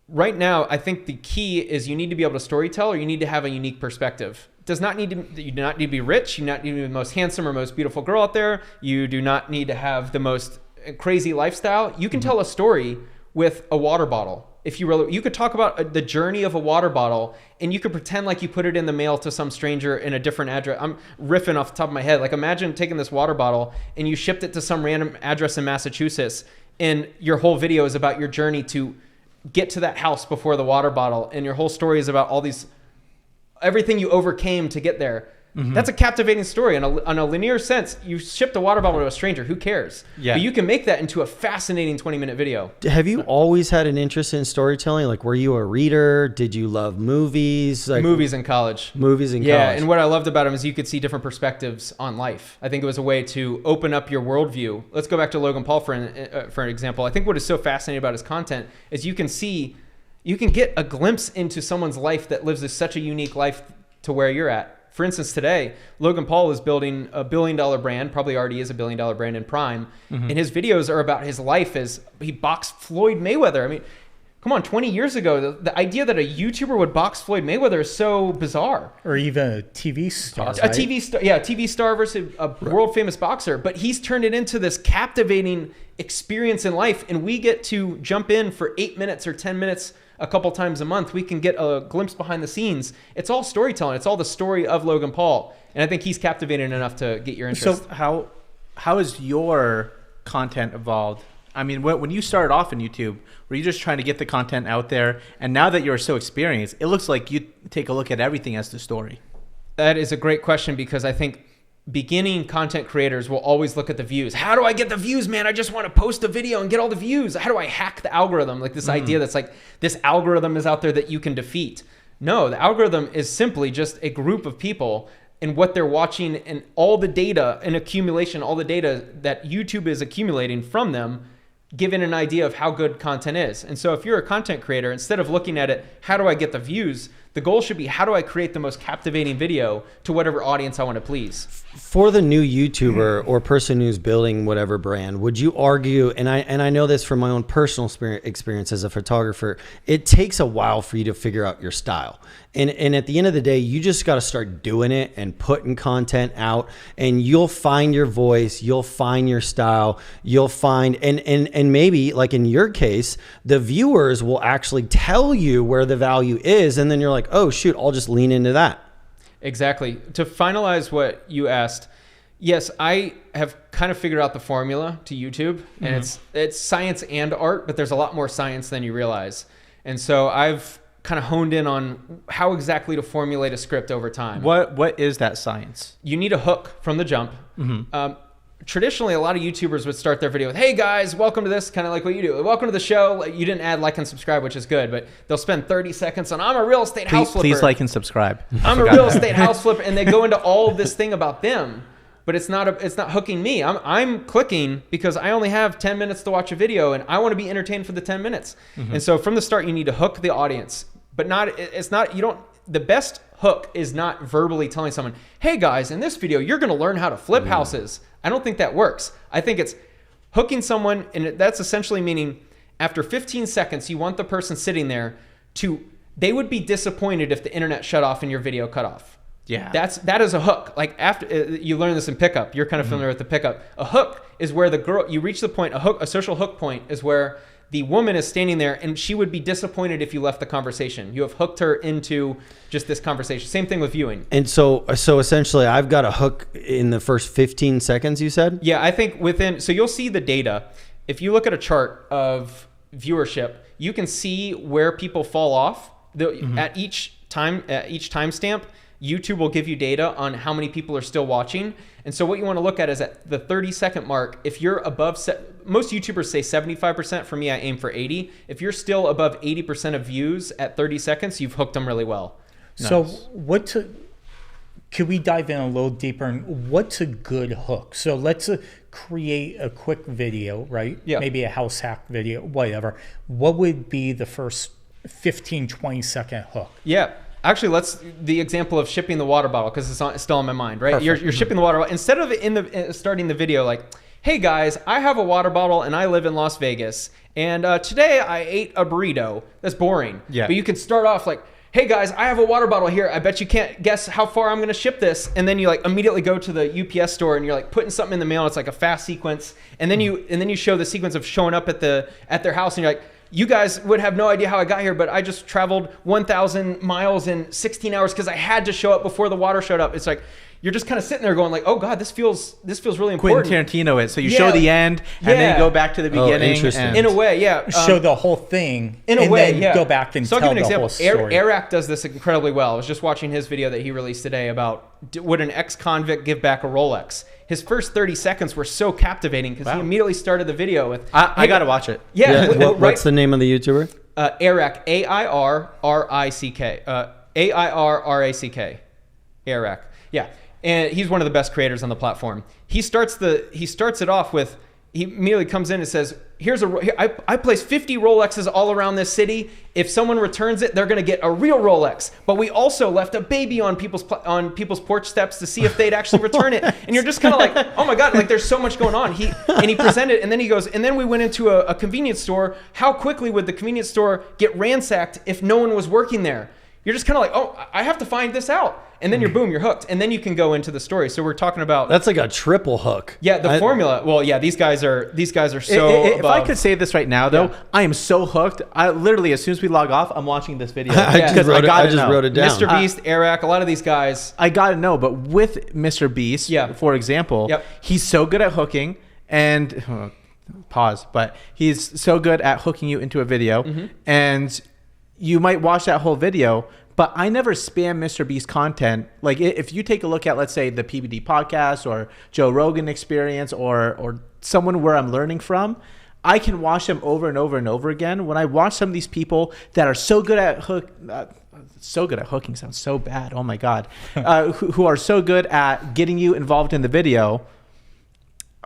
Right now, I think the key is you need to be able to storytell, or you need to have a unique perspective. You do not need to be rich. You do not need to be the most handsome or most beautiful girl out there. You do not need to have the most crazy lifestyle. You can tell a story with a water bottle. If you could talk about the journey of a water bottle, and you could pretend like you put it in the mail to some stranger in a different address. I'm riffing off the top of my head. Like, imagine taking this water bottle and you shipped it to some random address in Massachusetts, and your whole video is about your journey to get to that house before the water bottle, and your whole story is about everything you overcame to get there. That's a captivating story. On a linear sense, you shipped a water bottle to a stranger. Who cares? Yeah. But you can make that into a fascinating 20-minute video. Have you always had an interest in storytelling? Like, were you a reader? Did you love movies? Like, Movies in college. Yeah, and what I loved about them is you could see different perspectives on life. I think it was a way to open up your worldview. Let's go back to Logan Paul for an example. I think what is so fascinating about his content is you can get a glimpse into someone's life that lives such a unique life to where you're at. For instance, today, Logan Paul is building a billion-dollar brand, probably already is a billion-dollar brand in Prime, and his videos are about his life as he boxed Floyd Mayweather. I mean, Come on, 20 years ago, the idea that a YouTuber would box Floyd Mayweather is so bizarre. Or even a TV star. A TV star, yeah, TV star versus a world famous boxer. But he's turned it into this captivating experience in life, and we get to jump in for 8 minutes or 10 minutes a couple times a month. We can get a glimpse behind the scenes. It's all storytelling. It's all the story of Logan Paul, and I think he's captivating enough to get your interest. So how has your content evolved? I mean, when you started off in YouTube, were you just trying to get the content out there? And now that you're so experienced, it looks like you take a look at everything as the story. That is a great question, because I think beginning content creators will always look at the views. How do I get the views, man? I just want to post a video and get all the views. How do I hack the algorithm? Like this idea that's like this algorithm is out there that you can defeat. No, the algorithm is simply just a group of people and what they're watching and all the data and accumulation, all the data that YouTube is accumulating from them, given an idea of how good content is. And so if you're a content creator, instead of looking at it, how do I get the views? The goal should be, how do I create the most captivating video to whatever audience I want to please? For the new YouTuber or person who's building whatever brand, would you argue, and I know this from my own personal experience as a photographer, it takes a while for you to figure out your style. And at the end of the day, you just got to start doing it and putting content out, and you'll find your voice, you'll find your style, you'll find, and maybe like in your case, the viewers will actually tell you where the value is, and then you're like, oh shoot, I'll just lean into that. Exactly. To finalize what you asked, yes, I have kind of figured out the formula to YouTube, and it's science and art, but there's a lot more science than you realize. And so I've kind of honed in on how exactly to formulate a script over time. What is that science? You need a hook from the jump. Traditionally, a lot of YouTubers would start their video with, hey guys, welcome to this, kind of like what you do. Welcome to the show. You didn't add like and subscribe, which is good, but they'll spend 30 seconds on, I'm a real estate house flipper. Please like and subscribe. I'm a real estate house flipper. And they go into all of this thing about them, but it's not hooking me. I'm clicking because I only have 10 minutes to watch a video and I want to be entertained for the 10 minutes. And so from the start, you need to hook the audience, but the best hook is not verbally telling someone, hey guys, in this video, you're going to learn how to flip houses. I don't think that works. I think it's hooking someone, and that's essentially meaning after 15 seconds, you want the person sitting there they would be disappointed if the internet shut off and your video cut off. Yeah. That is a hook. Like after you learn this in pickup, you're kind of familiar with the pickup. A hook is where you reach the point, a social hook point is where the woman is standing there and she would be disappointed if you left the conversation. You have hooked her into just this conversation. Same thing with viewing. And so essentially I've got a hook in the first 15 seconds, you said? Yeah, I think so you'll see the data. If you look at a chart of viewership, you can see where people fall off. At each timestamp, YouTube will give you data on how many people are still watching. And so what you want to look at is at the 30-second mark, if you're above, most YouTubers say 75%. For me, I aim for 80. If you're still above 80% of views at 30 seconds, you've hooked them really well. So could we dive in a little deeper on what's a good hook? So let's create a quick video, right? Yeah. Maybe a house hack video, whatever. What would be the first 15, 20-second hook? Yeah. Actually, let's the example of shipping the water bottle, because it's still on my mind, right? You're shipping the water bottle. Instead of starting the video like, hey guys, I have a water bottle and I live in Las Vegas, and today I ate a burrito. That's boring. Yeah. But you can start off like, hey guys, I have a water bottle here. I bet you can't guess how far I'm going to ship this. And then you like immediately go to the UPS store and you're like putting something in the mail. It's like a fast sequence. And then you show the sequence of showing up at their house, and you're like, you guys would have no idea how I got here, but I just traveled 1,000 miles in 16 hours because I had to show up before the water showed up. It's like, you're just kind of sitting there going like, oh God, this feels really important. Quentin Tarantino it. So you show the end and then you go back to the beginning. Interesting. In a way, yeah. Show the whole thing in a way, then go back and tell the whole story. Eric does this incredibly well. I was just watching his video that he released today about would an ex-convict give back a Rolex? His first 30 seconds were so captivating because he immediatally started the video with... I got to watch it. Yeah. What's the name of the YouTuber? Eric, A-I-R-R-I-C-K. A-I-R-R-A-C-K. Eric. Yeah. And he's one of the best creators on the platform. He starts it off with... He immediately comes in and says, I place 50 Rolexes all around this city. If someone returns it, they're going to get a real Rolex. But we also left a baby on people's porch steps to see if they'd actually return it. And you're just kind of like, oh my God, like there's so much going on. He presented, and then he goes, and then we went into a convenience store. How quickly would the convenience store get ransacked if no one was working there? You're just kind of like, oh, I have to find this out. And then you're hooked. And then you can go into the story. So we're talking about... That's like a triple hook. Yeah, the formula. Well, yeah, these guys are so If I could say this right now, though, I am so hooked. I literally, as soon as we log off, I'm watching this video. I just wrote it down. Mr. Beast, Eric, a lot of these guys. I got to know, but with Mr. Beast, for example, he's so good at hooking and... pause. But he's so good at hooking you into a video. And you might watch that whole video... But I never spam Mr. Beast content. Like if you take a look at, let's say, the PBD podcast or Joe Rogan Experience or someone where I'm learning from, I can watch them over and over and over again. When I watch some of these people that are so good at hooking sounds so bad. Oh my God. Who are so good at getting you involved in the video.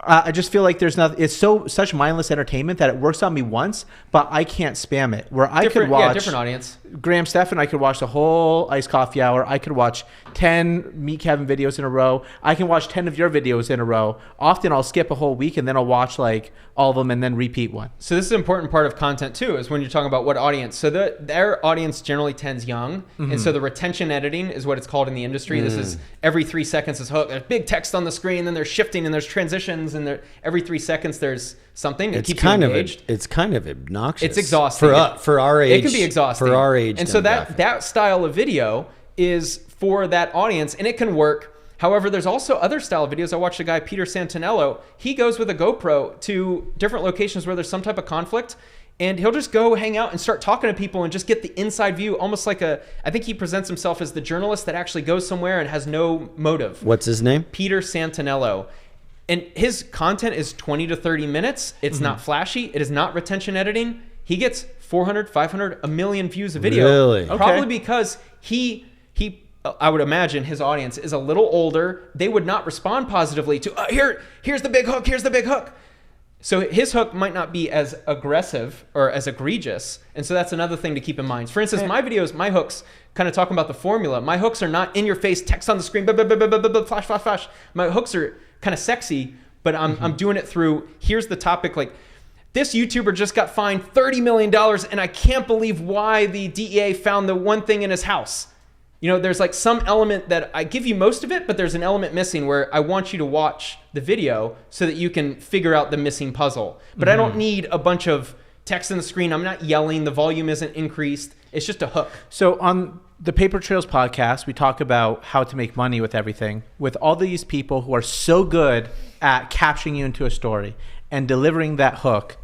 I just feel like there's nothing. It's such mindless entertainment that it works on me once, but I can't spam it. Where I could watch different audience. Graham Stephan, I could watch the whole Iced Coffee Hour. I could watch 10 Meet Kevin videos in a row. I can watch 10 of your videos in a row. Often I'll skip a whole week and then I'll watch like all of them and then repeat one. So this is an important part of content too, is when you're talking about what audience. So their audience generally tends young, and so the retention editing is what it's called in the industry. This is every 3 seconds is hook. There's big text on the screen, then there's shifting and there's transitions, and every 3 seconds there's something. It keeps you engaged. It's kind of obnoxious. It's exhausting for our age. It can be exhausting for our age. And so that style of video is for that audience, and it can work. However, there's also other style of videos. I watched a guy, Peter Santinello. He goes with a GoPro to different locations where there's some type of conflict, and he'll just go hang out and start talking to people and just get the inside view, almost like I think he presents himself as the journalist that actually goes somewhere and has no motive. What's his name? Peter Santinello. And his content is 20 to 30 minutes. It's not flashy. It is not retention editing. He gets 400, 500, a million views a video. Really? Probably because he I would imagine his audience is a little older. They would not respond positively to, here's the big hook, here's the big hook. So his hook might not be as aggressive or as egregious. And so that's another thing to keep in mind. For instance, my videos, my hooks, kind of talking about the formula. My hooks are not in your face, text on the screen, flash, flash, flash. My hooks are kind of sexy, but I'm doing it through, here's the topic, like, this YouTuber just got fined $30 million, and I can't believe why the DEA found the one thing in his house. You know, there's like some element that I give you most of it, but there's an element missing where I want you to watch the video so that you can figure out the missing puzzle. But I don't need a bunch of text on the screen. I'm not yelling. The volume isn't increased. It's just a hook. So on the Paper Trails podcast, we talk about how to make money with everything, with all these people who are so good at capturing you into a story and delivering that hook.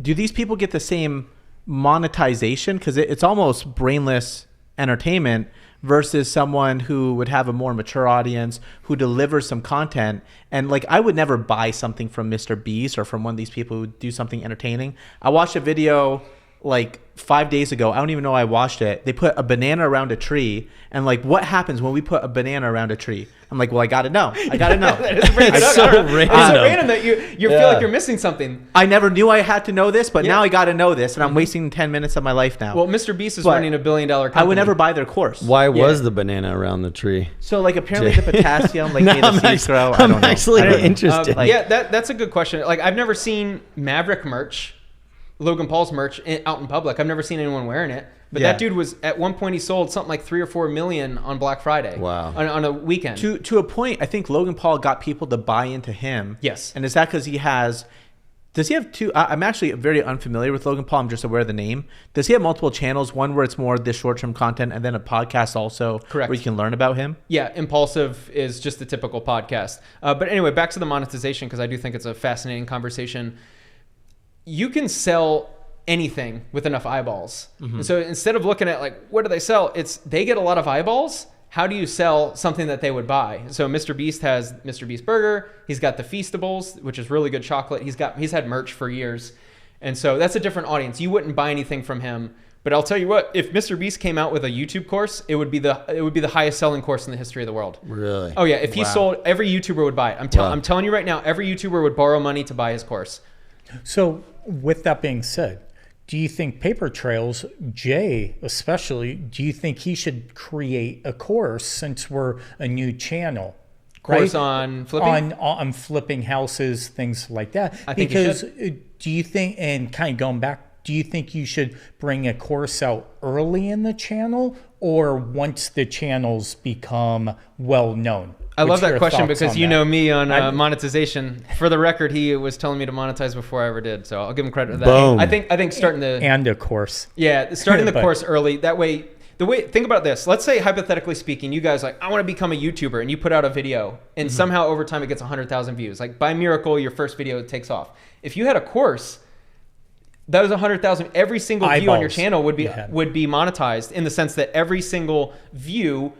Do these people get the same monetization? Because it's almost brainless entertainment versus someone who would have a more mature audience who delivers some content. And like, I would never buy something from Mr. Beast or from one of these people who do something entertaining. I watched a video like 5 days ago. I don't even know I watched it. They put a banana around a tree, and like, what happens when we put a banana around a tree? I'm like, well, I gotta know. That is pretty good. It's so random that you feel like you're missing something. I never knew I had to know this, but now I gotta know this, and I'm wasting 10 minutes of my life now. Well, Mr. Beast is running $1 billion company. I would never buy their course. Why was the banana around the tree? So like, apparently the potassium like made the seeds grow. I don't know. I'm actually interested. That's a good question. Like, I've never seen Maverick merch, Logan Paul's merch out in public. I've never seen anyone wearing it. But that dude was, at one point, he sold something like 3 or 4 million on Black Friday. Wow. On a weekend. To a point, I think Logan Paul got people to buy into him. Yes. And is that because does he have two? I'm actually very unfamiliar with Logan Paul. I'm just aware of the name. Does he have multiple channels? One where it's more this short-term content, and then a podcast also? Correct. Where you can learn about him? Yeah, Impulsive is just the typical podcast. But anyway, back to the monetization, because I do think it's a fascinating conversation. You can sell anything with enough eyeballs. And so instead of looking at like, what do they sell? It's they get a lot of eyeballs. How do you sell something that they would buy? So Mr. Beast has Mr. Beast Burger. He's got the Feastables, which is really good chocolate. He's had merch for years. And so that's a different audience. You wouldn't buy anything from him. But I'll tell you what, if Mr. Beast came out with a YouTube course, it would be the highest selling course in the history of the world. Really? Oh yeah, if he sold, every YouTuber would buy it. I'm telling you right now, every YouTuber would borrow money to buy his course. So with that being said, do you think Paper Trails, Jay especially, do you think he should create a course since we're a new channel? Course on flipping? On flipping houses, things like that. I think because do you think, and kind of going back, do you think you should bring a course out early in the channel or once the channels become well known? I love that question thoughts because on you that? know me on monetization. For the record, he was telling me to monetize before I ever did, so I'll give him credit for that. Boom. I think starting the And a course. starting the But- course early. That way, think about this. Let's say hypothetically speaking, you guys I want to become a YouTuber, and you put out a video, and somehow over time it gets 100,000 views. Like by miracle, your first video takes off. If you had a course, that was 100,000. Every single view on your Eyeballs. channel would be Yeah. monetized in the sense that every single view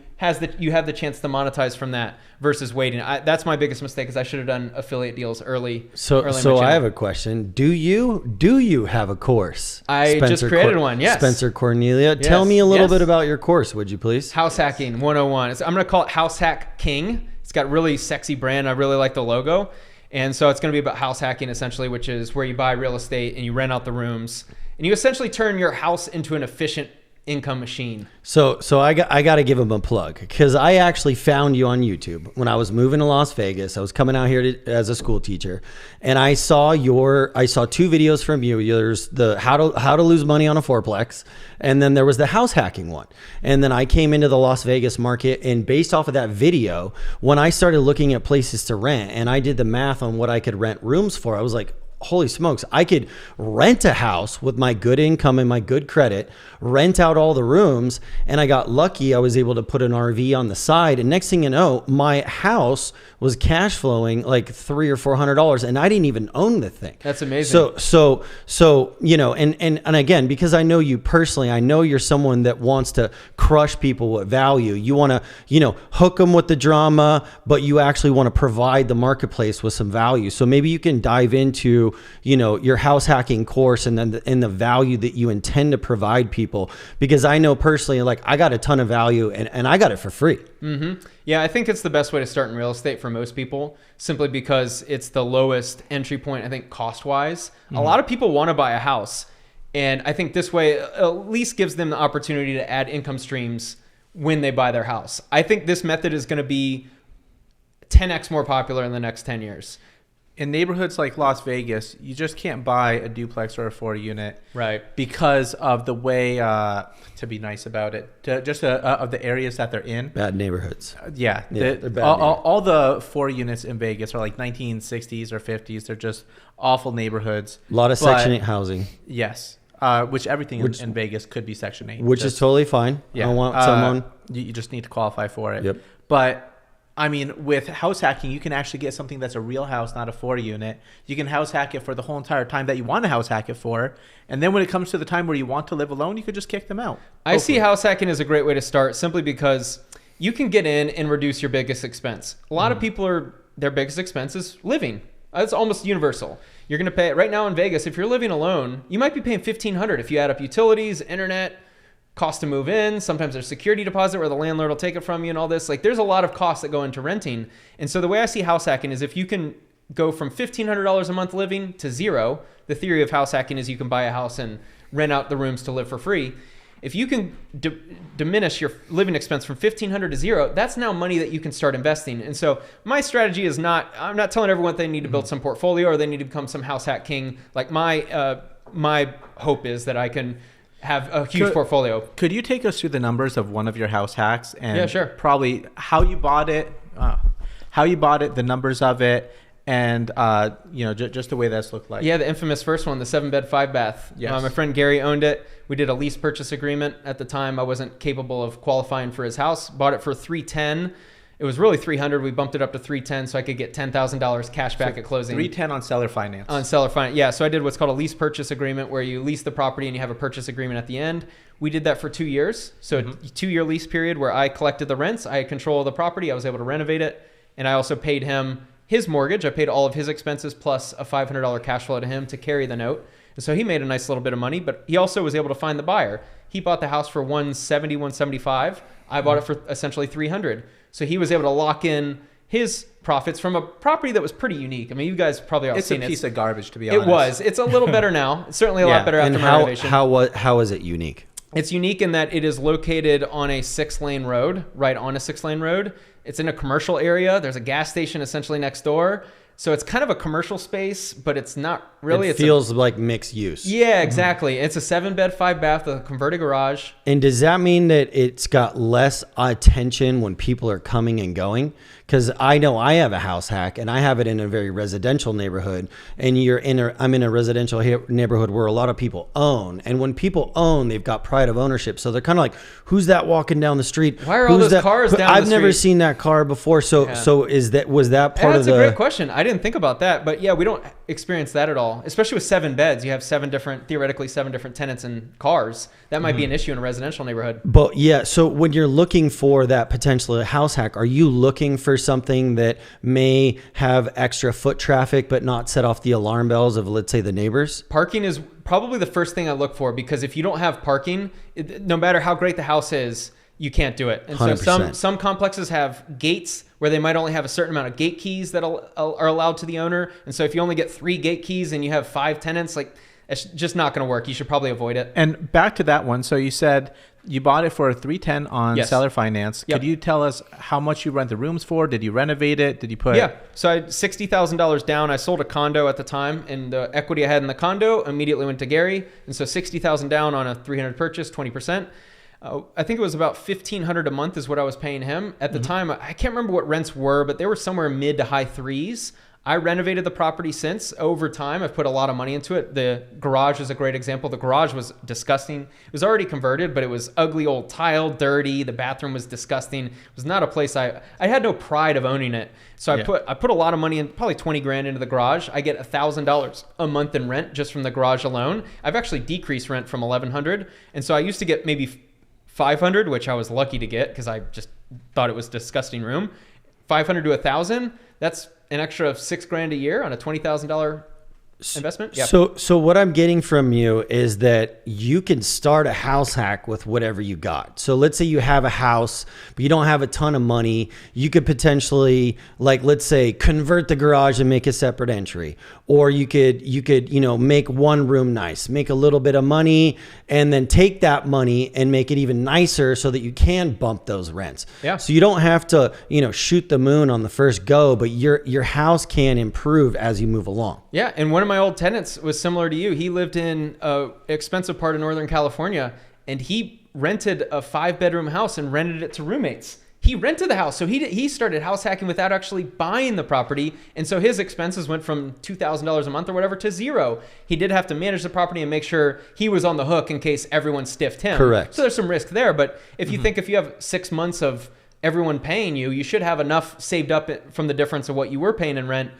you have the chance to monetize from that versus waiting. That's my biggest mistake is I should have done affiliate deals early. So early in my I channel. have a question. Do you have a course? I just created one, yes. Spencer Cornelia. Yes, Tell me a little yes. bit about your course, would you please? House Hacking 101. I'm going to call it HouseHacKIng. It's got really sexy brand. I really like the logo. And so it's going to be about house hacking essentially, which is where you buy real estate and you rent out the rooms and you essentially turn your house into an efficient income machine. So I got to give him a plug because I actually found you on YouTube when I was moving to Las Vegas. I was coming out here as a school teacher, and I saw two videos from you. There's the how to lose money on a fourplex, and then there was the house hacking one. And then I came into the Las Vegas market, and based off of that video, when I started looking at places to rent, and I did the math on what I could rent rooms for, I was like, holy smokes, I could rent a house with my good income and my good credit, rent out all the rooms. And I got lucky. I was able to put an RV on the side. And next thing you know, my house was cash flowing like $300 or $400. And I didn't even own the thing. That's amazing. So, you know, and again, because I know you personally, I know you're someone that wants to crush people with value. You want to, you know, hook them with the drama, but you actually want to provide the marketplace with some value. So maybe you can dive into, you know, your house hacking course and then the value that you intend to provide people, because I know personally, like I got a ton of value and I got it for free. Mm-hmm. Yeah, I think it's the best way to start in real estate for most people, simply because it's the lowest entry point, I think, cost-wise. Mm-hmm. A lot of people want to buy a house, and I think this way at least gives them the opportunity to add income streams when they buy their house. I think this method is going to be 10x more popular in the next 10 years. In neighborhoods like Las Vegas, you just can't buy a duplex or a 4-unit, right? Because of the way, to be nice about it, of the areas that they're in. Bad neighborhoods. Yeah, they're bad all the 4 units in Vegas are like 1960s or 50s. They're just awful neighborhoods. A lot of Section 8 housing. Yes, which everything in Vegas could be Section 8. Which is totally fine. Yeah, I want someone. You just need to qualify for it. Yep. But I mean, with house hacking, you can actually get something that's a real house, not a 4-unit. You can house hack it for the whole entire time that you want to house hack it for. And then when it comes to the time where you want to live alone, you could just kick them out. I see house hacking as a great way to start, simply because you can get in and reduce your biggest expense. A lot of people their biggest expense is living. That's almost universal. You're going to pay right now in Vegas. If you're living alone, you might be paying $1,500 if you add up utilities, internet, cost to move in. Sometimes there's security deposit where the landlord will take it from you and all this. Like there's a lot of costs that go into renting. And so the way I see house hacking is if you can go from $1,500 a month living to zero, the theory of house hacking is you can buy a house and rent out the rooms to live for free. If you can diminish your living expense from $1,500 to zero, that's now money that you can start investing. And so my strategy is I'm not telling everyone they need to build some portfolio or they need to become some house hack king. Like my hope is that I can have a huge portfolio. Could you take us through the numbers of one of your house hacks and yeah, sure. Probably how you bought it, the numbers of it, and you know, just the way that's looked like. Yeah, the infamous first one, the 7-bed, 5-bath. Yes. My friend Gary owned it. We did a lease purchase agreement. At the time, I wasn't capable of qualifying for his house. Bought it for $310,000. It was really $300,000. We bumped it up to $310,000 so I could get $10,000 cash back at closing. $310,000 on seller finance. On seller finance, yeah. So I did what's called a lease purchase agreement, where you lease the property and you have a purchase agreement at the end. We did that for 2 years. So a 2-year lease period where I collected the rents. I had control of the property. I was able to renovate it. And I also paid him his mortgage. I paid all of his expenses plus a $500 cash flow to him to carry the note. And so he made a nice little bit of money, but he also was able to find the buyer. He bought the house for $170,000, $175,000. I bought it for essentially $300,000. So he was able to lock in his profits from a property that was pretty unique. I mean, you guys probably all seen it. It's a piece of garbage, to be honest. It was. It's a little better now. It's certainly a lot better after and my renovation. how is it unique? It's unique in that it is located on a 6-lane road, right on a 6-lane road. It's in a commercial area. There's a gas station essentially next door. So it's kind of a commercial space, but it's not really. It feels like mixed use. Yeah, exactly. It's a 7-bed, 5-bath with a converted garage. And does that mean that it's got less attention when people are coming and going? Because I know I have a house hack, and I have it in a very residential neighborhood. And I'm in a residential neighborhood where a lot of people own. And when people own, they've got pride of ownership. So they're kind of like, "Who's that walking down the street? Why are all those cars down the street?" I've never seen that car before. So was that part of the? That's a great question. I didn't think about that, but yeah, we don't experience that at all. Especially with 7 beds, you have theoretically 7 different tenants and cars. That might be an issue in a residential neighborhood. But yeah, so when you're looking for that potential house hack, are you looking for something that may have extra foot traffic but not set off the alarm bells of, let's say, the neighbors? Parking is probably the first thing I look for, because if you don't have parking, no matter how great the house is, you can't do it. And so 100%. some complexes have gates where they might only have a certain amount of gate keys that are allowed to the owner. And so if you only get 3 gate keys and you have 5 tenants, like, it's just not going to work. You should probably avoid it. And back to that one. So you said you bought it for a 310 on seller finance. Yep. Could you tell us how much you rent the rooms for? Did you renovate it? Did you put? Yeah. So I had $60,000 down. I sold a condo at the time, and the equity I had in the condo immediately went to Gary. And so $60,000 down on a 300 purchase, 20%. I think it was about $1,500 a month is what I was paying him at the time. I can't remember what rents were, but they were somewhere mid to high 3s. I renovated the property since. Over time, I've put a lot of money into it. The garage is a great example. The garage was disgusting. It was already converted, but it was ugly old tile, dirty. The bathroom was disgusting. It was not a place I had no pride of owning it. So I put a lot of money in, probably 20 grand into the garage. I get $1,000 a month in rent just from the garage alone. I've actually decreased rent from $1,100. And so I used to get maybe $500, which I was lucky to get because I just thought it was a disgusting room. $500 to $1,000, that's an extra of $6 grand a year on a $20,000 investment. Yeah. So what I'm getting from you is that you can start a house hack with whatever you got. So let's say you have a house, but you don't have a ton of money. You could potentially, like, let's say, convert the garage and make a separate entry, or you could make one room nice, make a little bit of money, and then take that money and make it even nicer so that you can bump those rents. Yeah. So you don't have to, shoot the moon on the first go, but your house can improve as you move along. Yeah, and one of my old tenants was similar to you. He lived in an expensive part of Northern California, and he rented a 5-bedroom house and rented it to roommates. He rented the house. So he started house hacking without actually buying the property. And so his expenses went from $2,000 a month or whatever to zero. He did have to manage the property and make sure he was on the hook in case everyone stiffed him. Correct. So there's some risk there. But if you think if you have 6 months of everyone paying you, you should have enough saved up from the difference of what you were paying in rent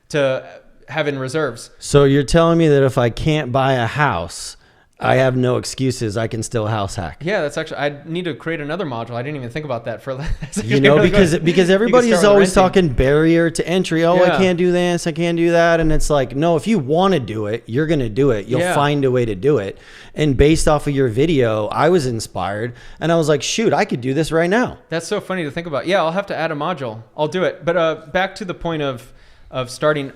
to have in reserves. So you're telling me that if I can't buy a house, I have no excuses. I can still house hack. Yeah, that's actually, I need to create another module. I didn't even think about that because everybody's always talking barrier to entry. Oh, Yeah. I can't do this. I can't do that. And it's like, no, if you want to do it, you're going to do it. You'll find a way to do it. And based off of your video, I was inspired and I was like, shoot, I could do this right now. That's so funny to think about. Yeah, I'll have to add a module. I'll do it. But back to the point of starting,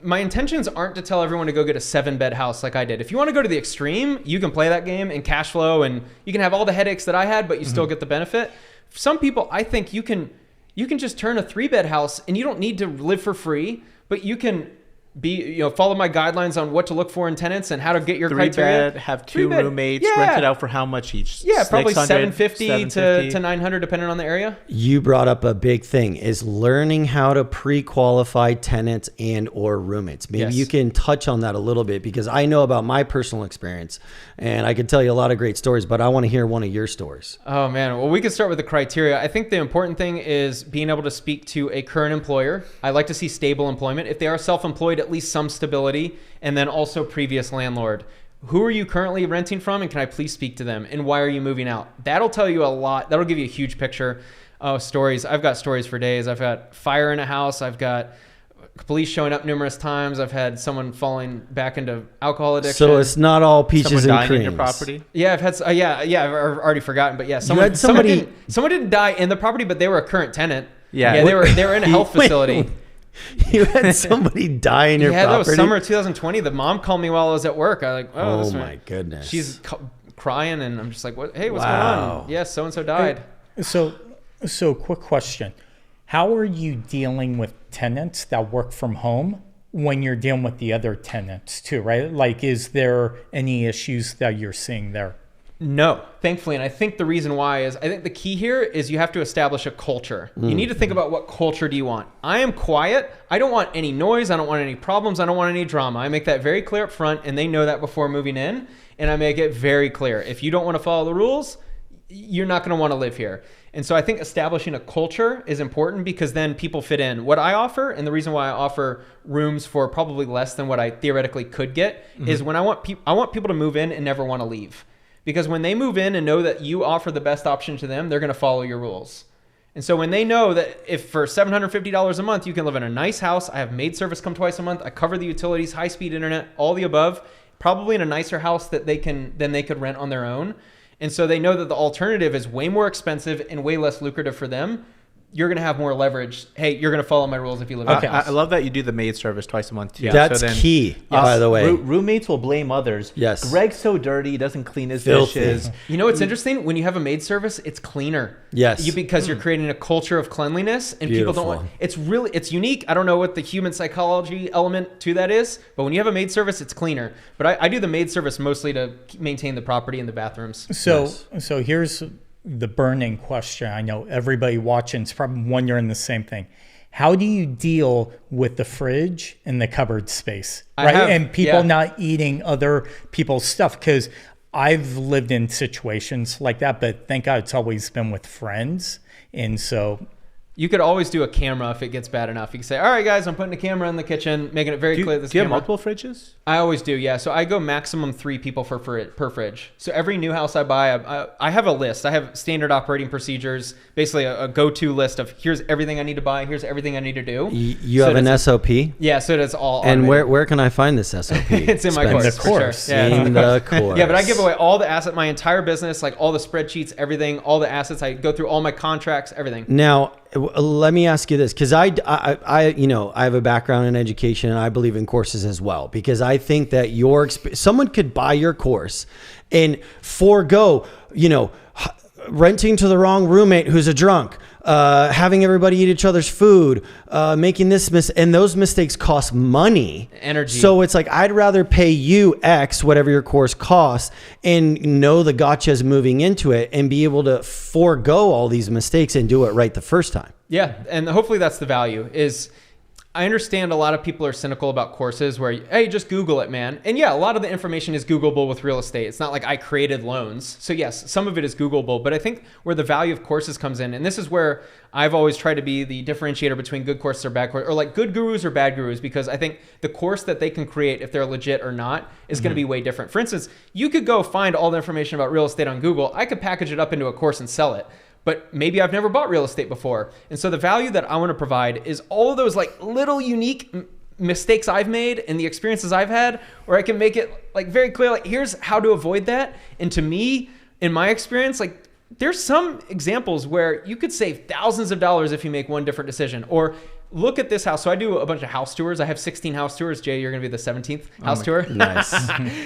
my intentions aren't to tell everyone to go get a 7-bed house like I did. If you want to go to the extreme, you can play that game and cash flow, and you can have all the headaches that I had, but you still get the benefit. For some people, I think you can just turn a 3-bed house, and you don't need to live for free, but you can follow my guidelines on what to look for in tenants and how to get your 3 criteria. bed, have 2 roommates, rent it out for how much each? Yeah, probably 600, $750 to $900 depending on the area. You brought up a big thing, is learning how to pre-qualify tenants and or roommates. Maybe you can touch on that a little bit, because I know about my personal experience and I can tell you a lot of great stories, but I want to hear one of your stories. Oh man, well, we can start with the criteria. I think the important thing is being able to speak to a current employer. I like to see stable employment. If they are self-employed, at least some stability, and then also previous landlord. Who are you currently renting from, and can I please speak to them, and why are you moving out? That'll tell you a lot. That'll give you a huge picture. Stories. I've got stories for days. I've got fire in a house. I've got police showing up numerous times. I've had someone falling back into alcohol addiction. So it's not all peaches Someone and dying in creams. your property? Yeah, I've had. I've already forgotten, but yeah, someone had somebody- didn't die in the property, but they were a current tenant. Yeah. Yeah, they were in a health facility. You had somebody die in your Yeah, that was property? summer of 2020. The mom called me while I was at work. I like, Oh this my goodness. She's crying, and I'm just like, what? Hey, what's Wow. going on? Yes, so and so died. So quick question. How are you dealing with tenants that work from home when you're dealing with the other tenants too, right? Like, is there any issues that you're seeing there? No, thankfully. And I think the reason why is, I think the key here is you have to establish a culture. You need to think about what culture do you want. I am quiet. I don't want any noise. I don't want any problems. I don't want any drama. I make that very clear up front, and they know that before moving in. And I make it very clear. If you don't want to follow the rules, you're not going to want to live here. And so I think establishing a culture is important, because then people fit in. What I offer, and the reason why I offer rooms for probably less than what I theoretically could get, is when I want people to move in and never want to leave. Because when they move in and know that you offer the best option to them, they're going to follow your rules. And so when they know that if for $750 a month, you can live in a nice house, I have maid service come twice a month, I cover the utilities, high-speed internet, all the above, probably in a nicer house that they could rent on their own. And so they know that the alternative is way more expensive and way less lucrative for them. You're going to have more leverage. Hey, you're going to follow my rules if you live in a house. I love that you do the maid service twice a month too. That's key, by the way. Roommates will blame others. Yes. Greg's so dirty, he doesn't clean his Filthy. dishes. You know what's interesting? When you have a maid service, it's cleaner. Yes. Because you're creating a culture of cleanliness, and people don't want. It's unique. I don't know what the human psychology element to that is, but when you have a maid service, it's cleaner. But I do the maid service mostly to maintain the property and the bathrooms. So here's the burning question. I know everybody watching is probably wondering the same thing. How do you deal with the fridge and the cupboard space, right? And people not eating other people's stuff? Because I've lived in situations like that, but thank God it's always been with friends. And so you could always do a camera if it gets bad enough. You can say, all right, guys, I'm putting a camera in the kitchen, making it very clear this Do you have camera. multiple fridges? I always do, yeah. So I go maximum 3 people per fridge. So every new house I buy, I have a list. I have standard operating procedures, basically a go-to list of here's everything I need to buy, here's everything I need to do. You have an SOP? Yeah, so it's all And automated. where can I find this SOP? It's in my course. course. For sure. Yeah, In the course. Yeah, but I give away all the assets, my entire business, like all the spreadsheets, everything, all the assets. I go through all my contracts, everything. Now, let me ask you this, because I have a background in education, and I believe in courses as well, because I think that someone could buy your course and forego, renting to the wrong roommate who's a drunk, having everybody eat each other's food, making and those mistakes cost money, energy. So it's like, I'd rather pay you X, whatever your course costs, and know the gotchas moving into it, and be able to forego all these mistakes and do it right the first time. Yeah, and hopefully that's the value. Is I understand a lot of people are cynical about courses where, hey, just Google it, man. And yeah, a lot of the information is Googleable with real estate. It's not like I created loans. So yes, some of it is Googleable, but I think where the value of courses comes in, and this is where I've always tried to be the differentiator between good courses or bad courses, or like good gurus or bad gurus, because I think the course that they can create, if they're legit or not, is going to be way different. For instance, you could go find all the information about real estate on Google. I could package it up into a course and sell it. But maybe I've never bought real estate before. And so the value that I want to provide is all of those like little unique mistakes I've made and the experiences I've had, where I can make it like very clear, like here's how to avoid that. And to me, in my experience, like there's some examples where you could save thousands of dollars if you make one different decision. Or look at this house. So I do a bunch of house tours. I have 16 house tours. Jay, you're going to be the 17th house tour. Nice.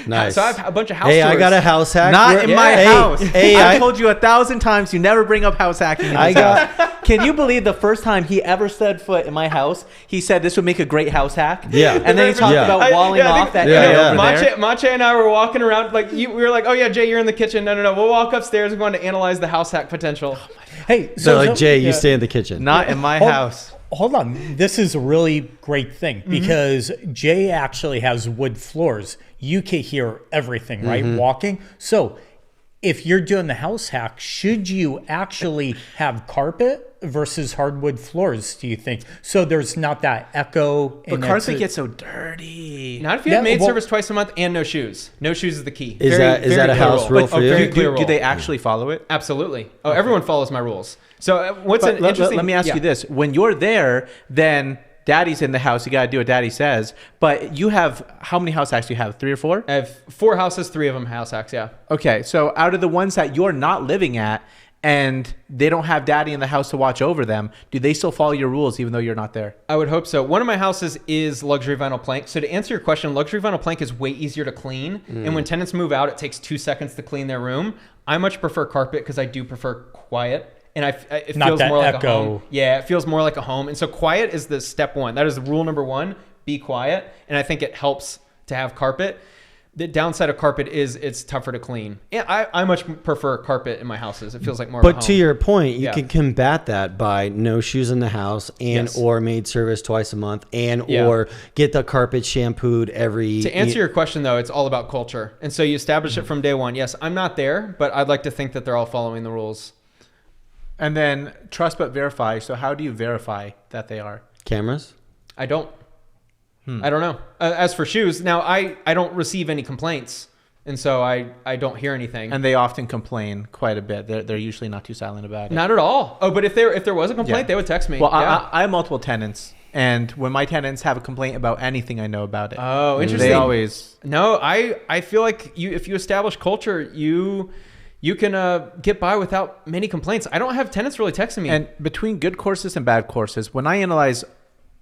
Nice. So I have a bunch of house Hey, tours. I got a house hack. Not in my house. I told you 1,000 times you never bring up house hacking in this house. Can you believe the first time he ever set foot in my house, he said this would make a great house hack? Yeah. And then he talked about walling off that area over there. Mache and I were walking around like we were like, oh yeah, Jay, you're in the kitchen. No. We'll walk upstairs. We're going to analyze the house hack potential. Hey, So like, Jay, you stay in the kitchen. Not in my house. Hold on. This is a really great thing because Jay actually has wood floors. You can hear everything, right? Walking. So if you're doing the house hack, should you actually have carpet versus hardwood floors, do you think? So there's not that echo. But carpet gets so dirty. Not if you have maid service twice a month and no shoes. No shoes is the key. Is that a house rule for you? Do they actually follow it? Absolutely. Oh, everyone follows my rules. So what's an interesting... Let me ask you this. When you're there, then daddy's in the house. You got to do what daddy says. But you have... How many house hacks do you have? 3 or 4? I have 4 houses, 3 of them house hacks, yeah. Okay. So out of the ones that you're not living at and they don't have daddy in the house to watch over them, do they still follow your rules even though you're not there? I would hope so. One of my houses is luxury vinyl plank. So to answer your question, luxury vinyl plank is way easier to clean. And when tenants move out, it takes 2 seconds to clean their room. I much prefer carpet because I do prefer quiet. And it Not feels that more like echo. a home. Yeah, it feels more like a home. And so quiet is the step one. That is the rule number one, be quiet. And I think it helps to have carpet. The downside of carpet is it's tougher to clean. And I much prefer carpet in my houses. It feels like more of a home. But to your point, you Yeah. can combat that by no shoes in the house and Yes. or maid service twice a month and Yeah. or get the carpet shampooed every. To answer your question, though, it's all about culture. And so you establish it from day one. Yes, I'm not there, but I'd like to think that they're all following the rules. And then trust but verify. So how do you verify that they are? Cameras. I don't. I don't know. As for shoes, now I don't receive any complaints. And so I don't hear anything. And they often complain quite a bit. They're usually not too silent about it. Not at all. Oh, but if there was a complaint, Yeah. they would text me. Well, Yeah. I have multiple tenants, and when my tenants have a complaint about anything, I know about it. Oh, interesting. They always. No, I feel like if you establish culture, you can get by without many complaints. I don't have tenants really texting me. And between good courses and bad courses, when I analyze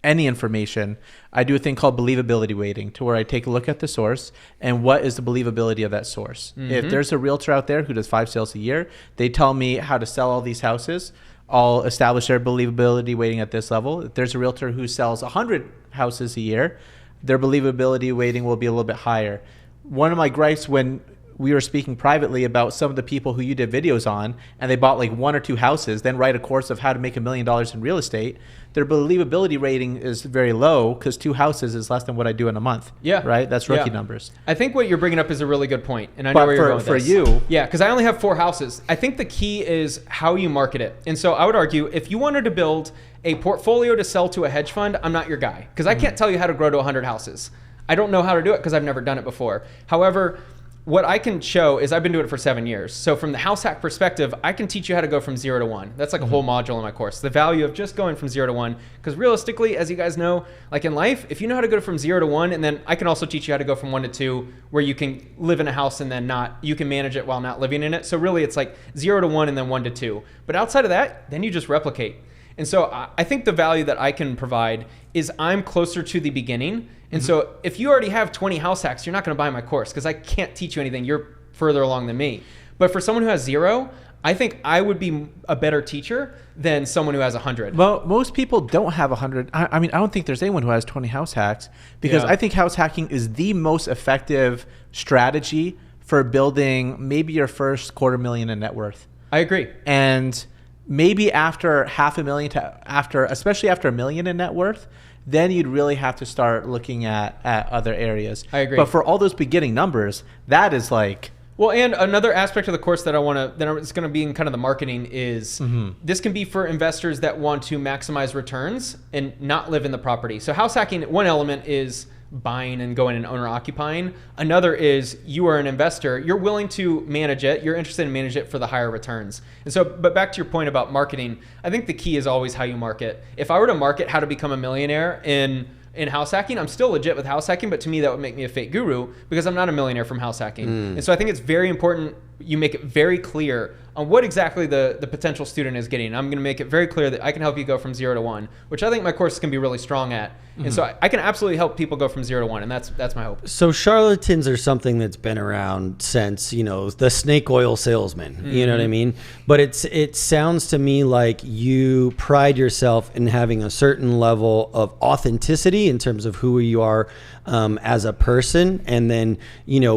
any information, I do a thing called believability weighting, to where I take a look at the source and what is the believability of that source. If there's a realtor out there who does 5 sales a year, they tell me how to sell all these houses, I'll establish their believability weighting at this level. If there's a realtor who sells 100 houses a year, their believability weighting will be a little bit higher. One of my gripes when we were speaking privately about some of the people who you did videos on, and they bought like 1 or 2 houses, then write a course of how to make $1 million in real estate, their believability rating is very low because 2 houses is less than what I do in a month. Yeah. Right? That's rookie Yeah. numbers. I think what you're bringing up is a really good point, and I know But where you're going with for this. you- Yeah, because I only have 4 houses. I think the key is how you market it. And so I would argue if you wanted to build a portfolio to sell to a hedge fund, I'm not your guy because I can't tell you how to grow to 100 houses. I don't know how to do it because I've never done it before. However, what I can show is I've been doing it for 7 years. So from the house hack perspective, I can teach you how to go from 0 to 1. That's like a whole module in my course. The value of just going from 0 to 1. Because realistically, as you guys know, like in life, if you know how to go from 0 to 1, and then I can also teach you how to go from 1 to 2, where you can live in a house and then you can manage it while not living in it. So really it's like 0 to 1 and then 1 to 2. But outside of that, then you just replicate. And so I think the value that I can provide is I'm closer to the beginning. And so if you already have 20 house hacks, you're not going to buy my course because I can't teach you anything. You're further along than me. But for someone who has 0, I think I would be a better teacher than someone who has 100. Well, most people don't have 100. I mean, I don't think there's anyone who has 20 house hacks because Yeah. I think house hacking is the most effective strategy for building maybe your first $250,000 in net worth. I agree. And maybe after $500,000 especially after $1 million in net worth, then you'd really have to start looking at other areas. I agree. But for all those beginning numbers, that is like, Well, and another aspect of the course that it's going to be in kind of the marketing is this can be for investors that want to maximize returns and not live in the property. So house hacking, one element is buying and going and owner occupying. Another is you are an investor. You're willing to manage it. You're interested in manage it for the higher returns. And so, but back to your point about marketing, I think the key is always how you market. If I were to market how to become a millionaire in house hacking, I'm still legit with house hacking, but to me that would make me a fake guru because I'm not a millionaire from house hacking. And so I think it's very important you make it very clear on what exactly the potential student is getting. I'm going to make it very clear that I can help you go from 0 to 1, which I think my course can be really strong at. And so I can absolutely help people go from 0 to 1, and that's my hope. So charlatans are something that's been around since, the snake oil salesman, you know what I mean? But it sounds to me like you pride yourself in having a certain level of authenticity in terms of who you are as a person, and then,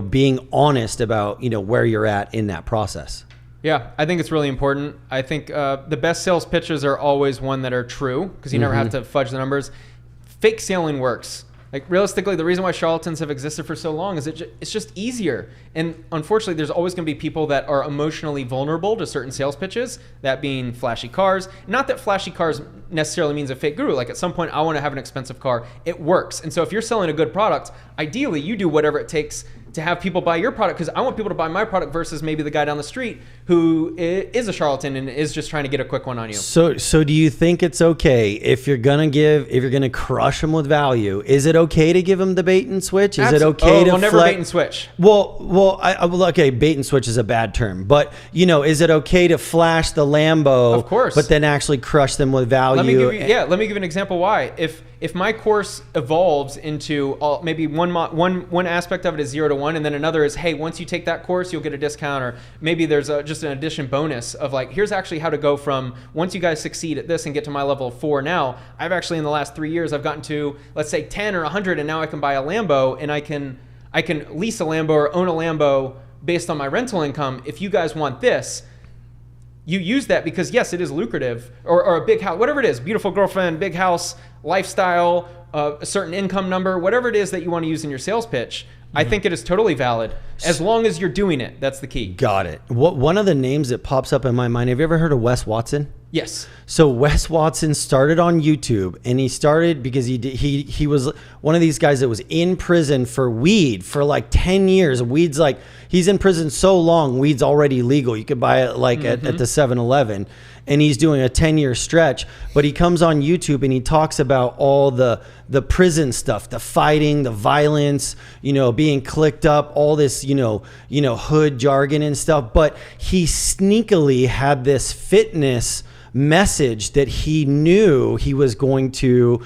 being honest about, where you're at in that process. Yeah, I think it's really important. I think the best sales pitches are always one that are true because you never have to fudge the numbers. Fake selling works. Like realistically, the reason why charlatans have existed for so long is it's just easier. And unfortunately, there's always going to be people that are emotionally vulnerable to certain sales pitches, that being flashy cars. Not that flashy cars necessarily means a fake guru. Like at some point, I want to have an expensive car. It works. And so if you're selling a good product, ideally you do whatever it takes to have people buy your product, because I want people to buy my product versus maybe the guy down the street who is a charlatan and is just trying to get a quick one on you. So do you think it's okay if you're gonna crush them with value? Is it okay to give them the bait and switch? Is it okay to never bait and switch? Well, okay, bait and switch is a bad term, but is it okay to flash the Lambo? Of course. But then actually crush them with value? Let me give you an example why. If my course evolves into maybe one aspect of it is 0 to 1, and then another is, hey, once you take that course, you'll get a discount, or maybe there's just an addition bonus of like, here's actually how to go from once you guys succeed at this and get to my level of 4 now. I've actually in the last 3 years I've gotten to, let's say 10 or 100, and now I can buy a Lambo, and I can lease a Lambo or own a Lambo based on my rental income. If you guys want this, you use that because yes, it is lucrative, or a big house, whatever it is, beautiful girlfriend, big house, lifestyle, a certain income number, whatever it is that you want to use in your sales pitch. I think it is totally valid as long as you're doing it. That's the key. Got it. One of the names that pops up in my mind, have you ever heard of Wes Watson? Yes. So Wes Watson started on YouTube, and he started because he was one of these guys that was in prison for weed for like 10 years. Weed's like, he's in prison so long, weed's already legal. You could buy it like at the 7-Eleven. And he's doing a 10-year stretch, but he comes on YouTube and he talks about all the prison stuff, the fighting, the violence, being clicked up, all this, hood jargon and stuff. But he sneakily had this fitness message that he knew he was going to,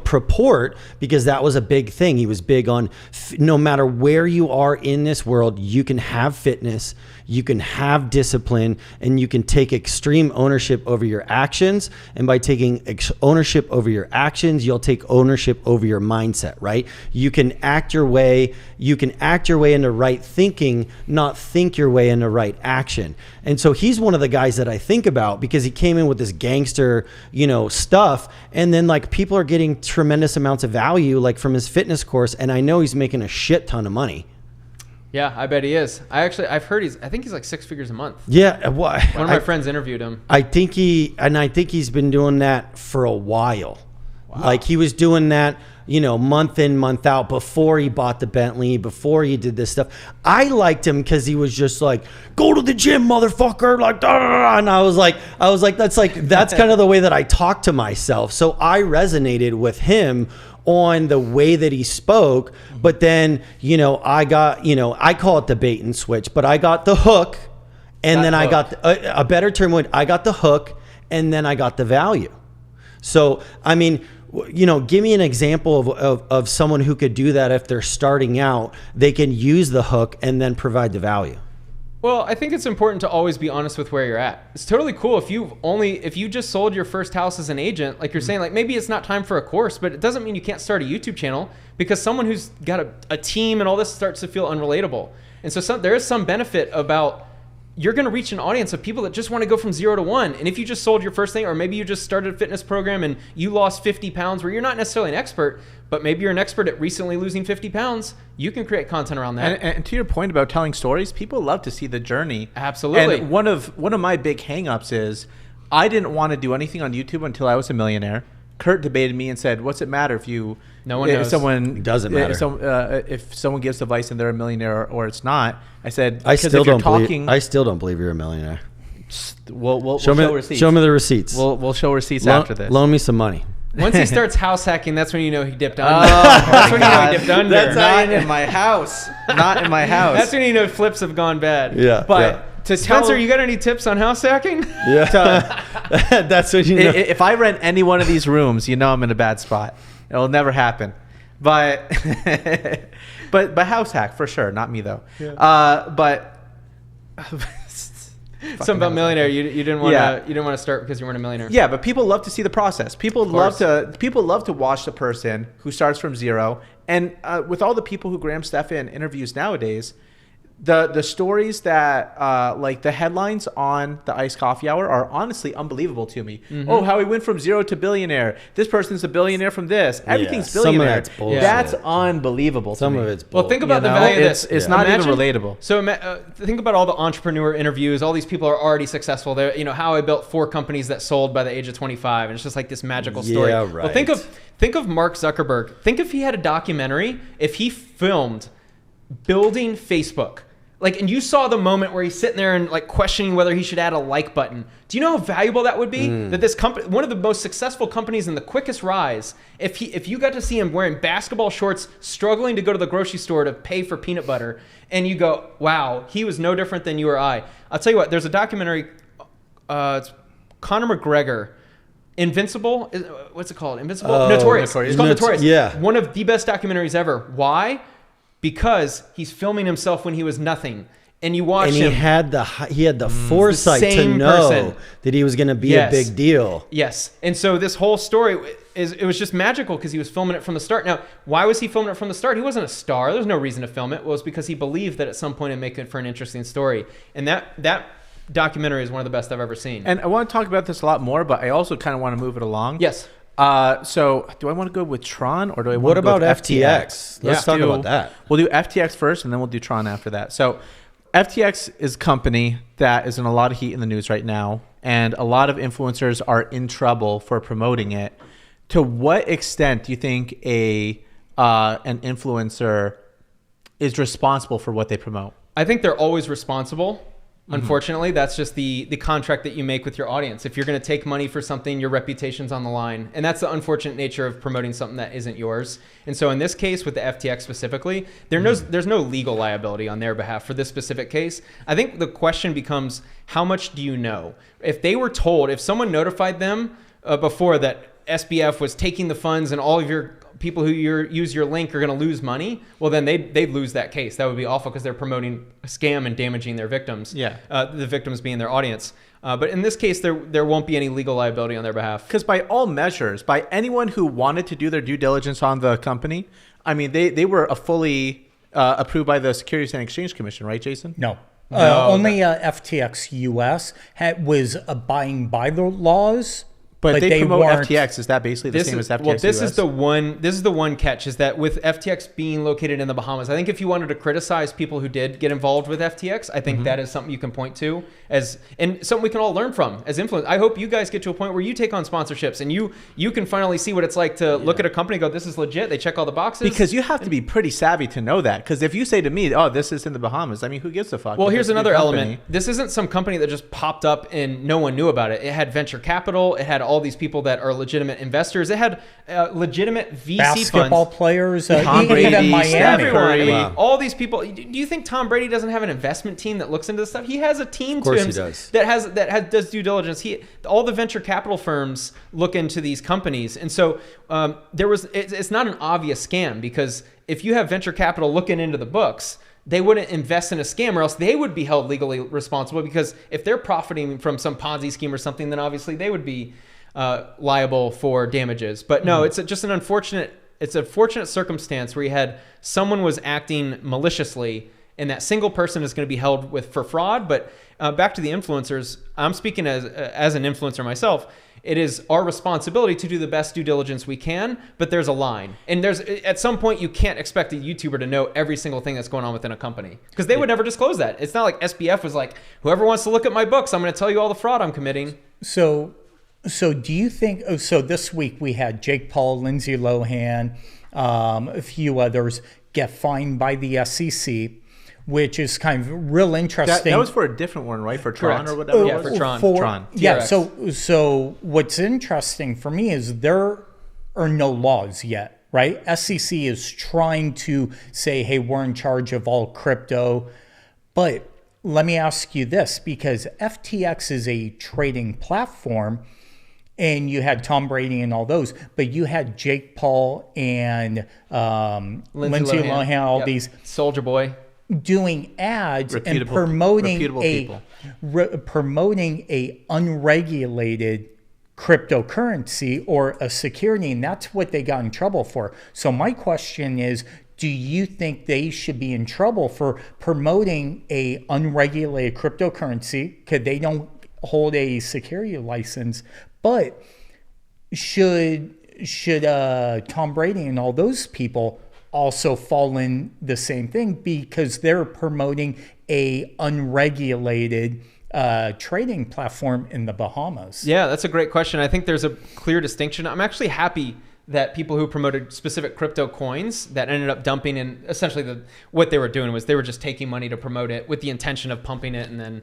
purport, because that was a big thing. He was big on no matter where you are in this world, you can have fitness, you can have discipline, and you can take extreme ownership over your actions. And by taking ownership over your actions, you'll take ownership over your mindset, right? You can act your way into right thinking, not think your way into right action. And so he's one of the guys that I think about because he came in with this gangster, stuff. And then like people are getting tremendous amounts of value like from his fitness course. And I know he's making a shit ton of money. Yeah, I bet he is. I've heard I think he's like 6 figures a month. Yeah. One of my friends interviewed him. I think he's been doing that for a while. Wow. Like he was doing that, month in, month out before he bought the Bentley, before he did this stuff. I liked him because he was just like, go to the gym, motherfucker. Like, and I was like, that's kind of the way that I talk to myself. So I resonated with him on the way that he spoke. But then, I got, I call it the bait and switch, but I got the hook, and then I got a better term would, I got the hook, and then I got the value. So, I mean, give me an example of someone who could do that. If they're starting out, they can use the hook and then provide the value. Well, I think it's important to always be honest with where you're at. It's totally cool if you just sold your first house as an agent, like you're saying, like maybe it's not time for a course, but it doesn't mean you can't start a YouTube channel, because someone who's got a team and all this starts to feel unrelatable. And so there is some benefit about, you're going to reach an audience of people that just want to go from 0 to 1. And if you just sold your first thing, or maybe you just started a fitness program and you lost 50 pounds where you're not necessarily an expert, but maybe you're an expert at recently losing 50 pounds, you can create content around that. And to your point about telling stories, people love to see the journey. Absolutely. And one of my big hangups is I didn't want to do anything on YouTube until I was a millionaire. Kurt debated me and said, what's it matter if you... No one knows. It doesn't matter. If someone gives advice and they're a millionaire or it's not, I said, I still don't believe you're a millionaire. We'll show receipts. Show me the receipts. We'll show receipts after this. Loan me some money. Once he starts house hacking, that's when you know he dipped under. That's when you know he dipped under. That's not in my house. Not in my house. That's when you know flips have gone bad. Yeah. But to Spencer, you got any tips on house hacking? Yeah. That's what you know. If I rent any one of these rooms, I'm in a bad spot. It'll never happen. But but house hack for sure. Not me though. Yeah. But something about millionaire. You didn't want to start because you weren't a millionaire. Yeah, but people love to see the process. People love to watch the person who starts from 0. And with all the people who Graham Stephan interviews nowadays, the stories that like the headlines on the Iced Coffee Hour are honestly unbelievable to me. Mm-hmm. Oh, how he went from 0 to billionaire. This person's a billionaire from this. Everything's billionaire. Some of that's bullshit. That's unbelievable. Some of it's bull. Well, think about the value of this. It's not even relatable. So think about all the entrepreneur interviews. All these people are already successful. They're, how I built 4 companies that sold by the age of 25, and it's just like this magical story. Yeah, right. Well, think of Mark Zuckerberg. Think if he had a documentary, if he filmed building Facebook. Like, and you saw the moment where he's sitting there and like questioning whether he should add a like button. Do you know how valuable that would be? That this company, one of the most successful companies in the quickest rise, if you got to see him wearing basketball shorts, struggling to go to the grocery store to pay for peanut butter, and you go, wow, he was no different than you or I. I'll tell you what, there's a documentary, it's Conor McGregor, Invincible, what's it called? Invincible? Notorious. It's called Notorious. Yeah. One of the best documentaries ever. Why? Because he's filming himself when he was nothing, and you watch him. And he had the foresight to same know person. that he was going to be a big deal. Yes, and so this whole story it was just magical because he was filming it from the start. Now, why was he filming it from the start? He wasn't a star. There's no reason to film it. Well, it was because he believed that at some point it'd make it for an interesting story, and that documentary is one of the best I've ever seen. And I want to talk about this a lot more, but I also kind of want to move it along. Yes. So do I want to go with Tron or do I want What to go about with FTX? Let's talk about that. We'll do FTX first and then we'll do Tron after that. So FTX is a company that is in a lot of heat in the news right now, and a lot of influencers are in trouble for promoting it. To what extent do you think an influencer is responsible for what they promote? I think they're always responsible. Unfortunately, that's just the contract that you make with your audience. If you're going to take money for something, your reputation's on the line. And that's the unfortunate nature of promoting something that isn't yours. And so in this case, with the FTX specifically, there's no legal liability on their behalf for this specific case. I think the question becomes, how much do you know? If they were told, if someone notified them before that SBF was taking the funds and all of your people who use your link are going to lose money, well, then they'd lose that case. That would be awful because they're promoting a scam and damaging their victims. Yeah. The victims being their audience. But in this case, there won't be any legal liability on their behalf. Because by all measures, by anyone who wanted to do their due diligence on the company, I mean, they were fully approved by the Securities and Exchange Commission, right, Jason? No. Only FTX US was abiding by the laws. But they promote FTX. Is that basically the same as FTX? Well, this US? is the one catch, is that with FTX being located in the Bahamas, I think if you wanted to criticize people who did get involved with FTX, I think that is something you can point to and something we can all learn from as influencers. I hope you guys get to a point where you take on sponsorships and you can finally see what it's like to look at a company and go, this is legit. They check all the boxes. Because you have to be pretty savvy to know that. Because if you say to me, oh, this is in the Bahamas, I mean, who gives a fuck? Well, here's another element. This isn't some company that just popped up and no one knew about it. It had venture capital. It had all these people that are legitimate investors. It had legitimate VC basketball funds. players, Tom Brady, even Miami. Everyone. I mean, Wow. all these people. Do you think Tom Brady doesn't have an investment team that looks into this stuff? He has a team to him he does. that does due diligence. All the venture capital firms look into these companies, and so it's not an obvious scam, because if you have venture capital looking into the books, they wouldn't invest in a scam, or else they would be held legally responsible, because if they're profiting from some Ponzi scheme or something, then obviously they would be liable for damages. But no, it's just an unfortunate circumstance where you had someone was acting maliciously, and that single person is going to be held for fraud. But back to the influencers, I'm speaking as an influencer myself. It is our responsibility to do the best due diligence we can, but there's a line. And at some point, you can't expect a YouTuber to know every single thing that's going on within a company, because they would never disclose that. It's not like SBF was like, whoever wants to look at my books, I'm going to tell you all the fraud I'm committing. So do you think, so this week we had Jake Paul, Lindsay Lohan, a few others get fined by the SCC, which is kind of real interesting. That was for a different one, right? For Tron Correct. or whatever. Yeah, for Tron. Tron. Yeah. TRX. So what's interesting for me is there are no laws yet, right? SCC is trying to say, hey, we're in charge of all crypto. But let me ask you this, because FTX is a trading platform, and you had Tom Brady and all those, but you had Jake Paul and Lindsay Lohan, all these Soldier Boy doing ads and Reputable promoting a unregulated cryptocurrency or a security, and that's what they got in trouble for. So my question is, do you think they should be in trouble for promoting a unregulated cryptocurrency because they don't hold a security license? But should Tom Brady and all those people also fall in the same thing because they're promoting a unregulated trading platform in the Bahamas? Yeah, that's a great question. I think there's a clear distinction. I'm actually happy that people who promoted specific crypto coins that ended up dumping, and essentially what they were doing was they were just taking money to promote it with the intention of pumping it. And then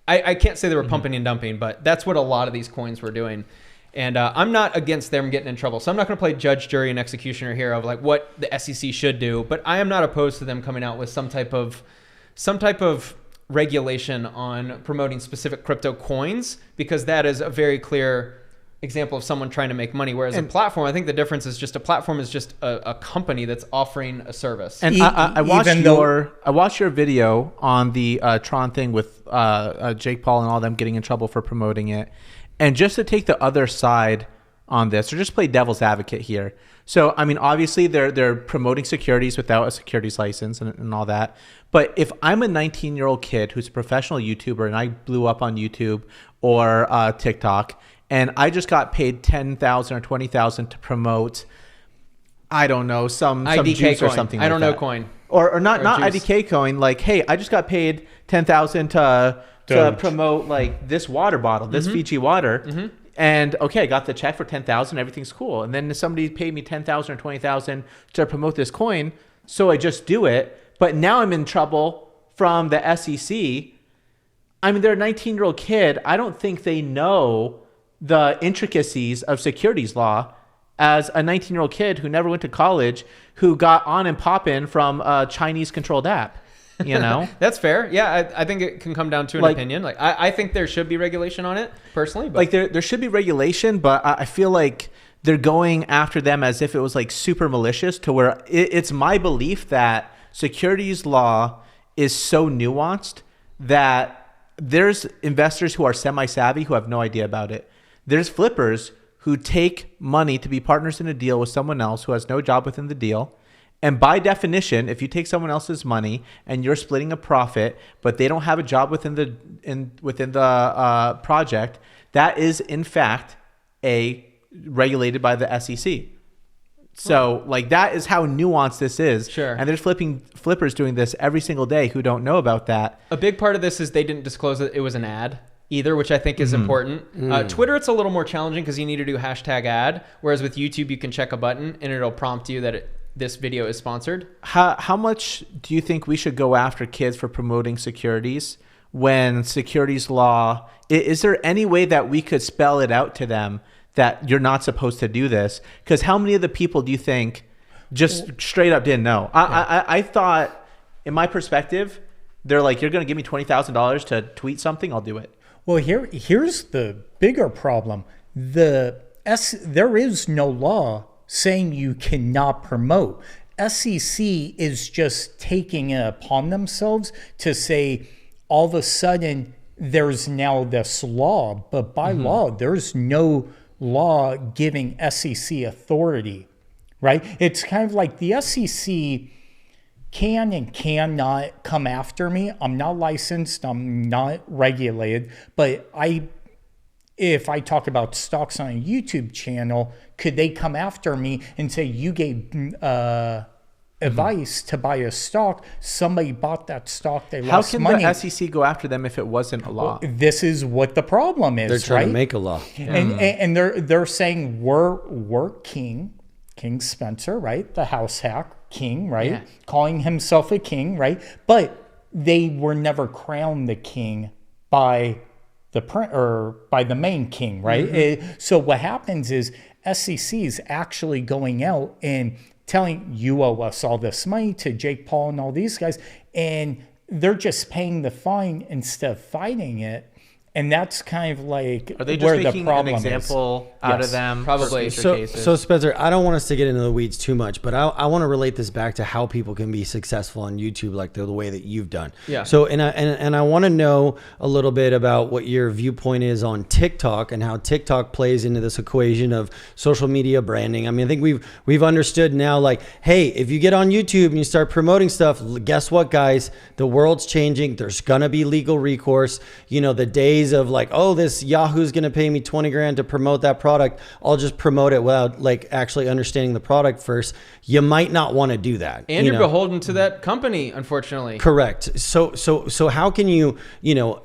I can't say they were pumping and dumping, but that's what a lot of these coins were doing. And I'm not against them getting in trouble. So I'm not going to play judge, jury, and executioner here of like what the SEC should do, but I am not opposed to them coming out with some type of regulation on promoting specific crypto coins, because that is a very clear example of someone trying to make money. Whereas a platform, I think the difference is just a platform is just a company that's offering a service. And I watched your video on the Tron thing with Jake Paul and all them getting in trouble for promoting it. And just to take the other side on this, or just play devil's advocate here. So, I mean, obviously they're promoting securities without a securities license and all that. But if I'm a 19-year-old kid who's a professional YouTuber and I blew up on YouTube or TikTok, and I just got paid $10,000 or $20,000 to promote, I don't know, some IDK juice coin. or something I like don't that. know coin. Or not juice. IDK coin. Like, hey, I just got paid $10,000 to promote like this water bottle, this Fiji water. And okay, I got the check for $10,000. Everything's cool. And then somebody paid me $10,000 or $20,000 to promote this coin, so I just do it. But now I'm in trouble from the SEC. I mean, they're a 19-year-old kid. I don't think they know the intricacies of securities law as a 19-year-old kid who never went to college, who got on and poppin' from a Chinese-controlled app. You know? That's fair. Yeah, I think it can come down to an opinion. Like, I think there should be regulation on it, personally. But. Like, there should be regulation, but I feel like they're going after them as if it was, like, super malicious, to where it's my belief that securities law is so nuanced that there's investors who are semi-savvy who have no idea about it. There's flippers who take money to be partners in a deal with someone else who has no job within the deal. And by definition, if you take someone else's money and you're splitting a profit, but they don't have a job within the project, that is in fact regulated by the SEC. So like that is how nuanced this is. Sure. And there's flippers doing this every single day who don't know about that. A big part of this is they didn't disclose that it was an ad either, which I think is important. Twitter, it's a little more challenging because you need to do #ad, whereas with YouTube, you can check a button and it'll prompt you that this video is sponsored. How much do you think we should go after kids for promoting securities when securities law, is there any way that we could spell it out to them that you're not supposed to do this? Because how many of the people do you think just straight up didn't know? I thought, in my perspective, they're like, you're going to give me $20,000 to tweet something, I'll do it. Well, here's the bigger problem. There is no law saying you cannot promote. SEC is just taking it upon themselves to say all of a sudden there's now this law, but by law, there's no law giving SEC authority, right? It's kind of like the SEC can and cannot come after me. I'm not licensed, I'm not regulated, but if I talk about stocks on a YouTube channel, could they come after me and say, you gave advice to buy a stock, somebody bought that stock, they lost money. How can the SEC go after them if it wasn't a law? Well, this is what the problem is, They're trying to make a law. And they're saying we're King Spencer, right? The house hack king, right? Yeah. Calling himself a king, right? But they were never crowned the king by the main king, right? So what happens is SEC is actually going out and telling, you owe us all this money, to Jake Paul and all these guys, and they're just paying the fine instead of fighting it. And that's kind of like Are they just where the making problem an example is. out Yes. of them? Probably. So Spencer, I don't want us to get into the weeds too much, but I want to relate this back to how people can be successful on YouTube, like the way that you've done. Yeah. So and I want to know a little bit about what your viewpoint is on TikTok and how TikTok plays into this equation of social media branding. I mean, I think we've understood now, like, hey, if you get on YouTube and you start promoting stuff, guess what, guys? The world's changing. There's gonna be legal recourse. You know, the days of like, oh, this Yahoo's going to pay me 20 grand to promote that product, I'll just promote it without like actually understanding the product first. You might not want to do that. And you're beholden to that company, unfortunately. Correct. So how can you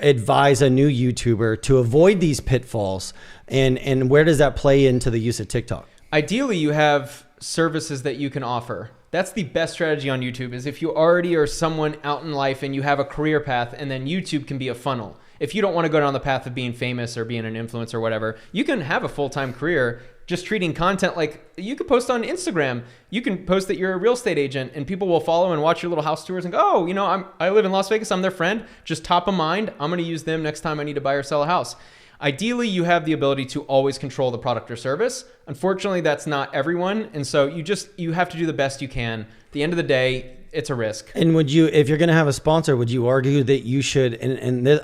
advise a new YouTuber to avoid these pitfalls, and where does that play into the use of TikTok? Ideally, you have services that you can offer. That's the best strategy on YouTube, is if you already are someone out in life and you have a career path, and then YouTube can be a funnel. If you don't want to go down the path of being famous or being an influencer or whatever, you can have a full-time career just treating content like you could post on Instagram. You can post that you're a real estate agent and people will follow and watch your little house tours and go, oh, you know, I live in Las Vegas. I'm their friend. Just top of mind. I'm going to use them next time I need to buy or sell a house. Ideally, you have the ability to always control the product or service. Unfortunately, that's not everyone. And so you have to do the best you can. At the end of the day, it's a risk. And would you, if you're going to have a sponsor, would you argue that you should,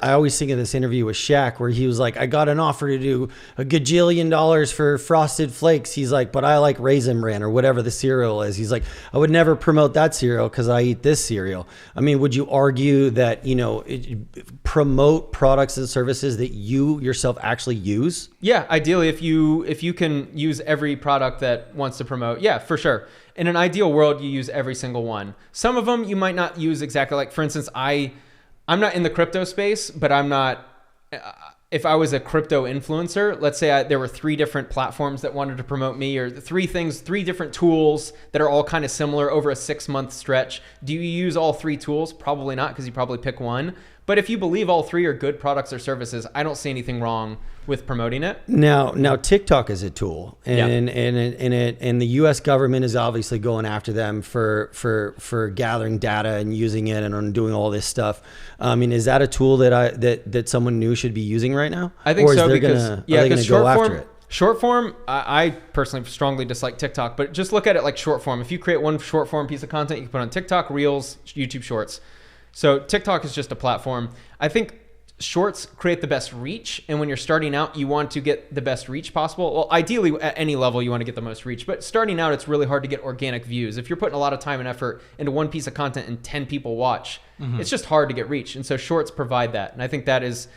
I always think of this interview with Shaq where he was like, I got an offer to do a gajillion dollars for Frosted Flakes. He's like, but I like Raisin Bran or whatever the cereal is. He's like, I would never promote that cereal because I eat this cereal. I mean, would you argue that, you know, promote products and services that you yourself actually use? Yeah, ideally, if you can use every product that wants to promote, yeah, for sure. In an ideal world, you use every single one. Some of them you might not use exactly. Like, for instance, I'm not in the crypto space, but I'm not, if I was a crypto influencer, let's say there were 3 different platforms that wanted to promote me, or 3 different tools that are all kind of similar over a 6-month stretch. Do you use all 3 tools? Probably not, because you probably pick one. But if you believe all 3 are good products or services, I don't see anything wrong with promoting it. Now TikTok is a tool, and the U.S. government is obviously going after them for gathering data and using it and doing all this stuff. I mean, is that a tool that someone new should be using right now? I think so, because are they going to go after it? Short form, I personally strongly dislike TikTok, but just look at it like short form. If you create one short form piece of content, you can put on TikTok, Reels, YouTube Shorts. So TikTok is just a platform. I think Shorts create the best reach. And when you're starting out, you want to get the best reach possible. Well, ideally at any level, you want to get the most reach, but starting out, it's really hard to get organic views. If you're putting a lot of time and effort into one piece of content and 10 people watch, it's just hard to get reach. And so Shorts provide that. And I think that is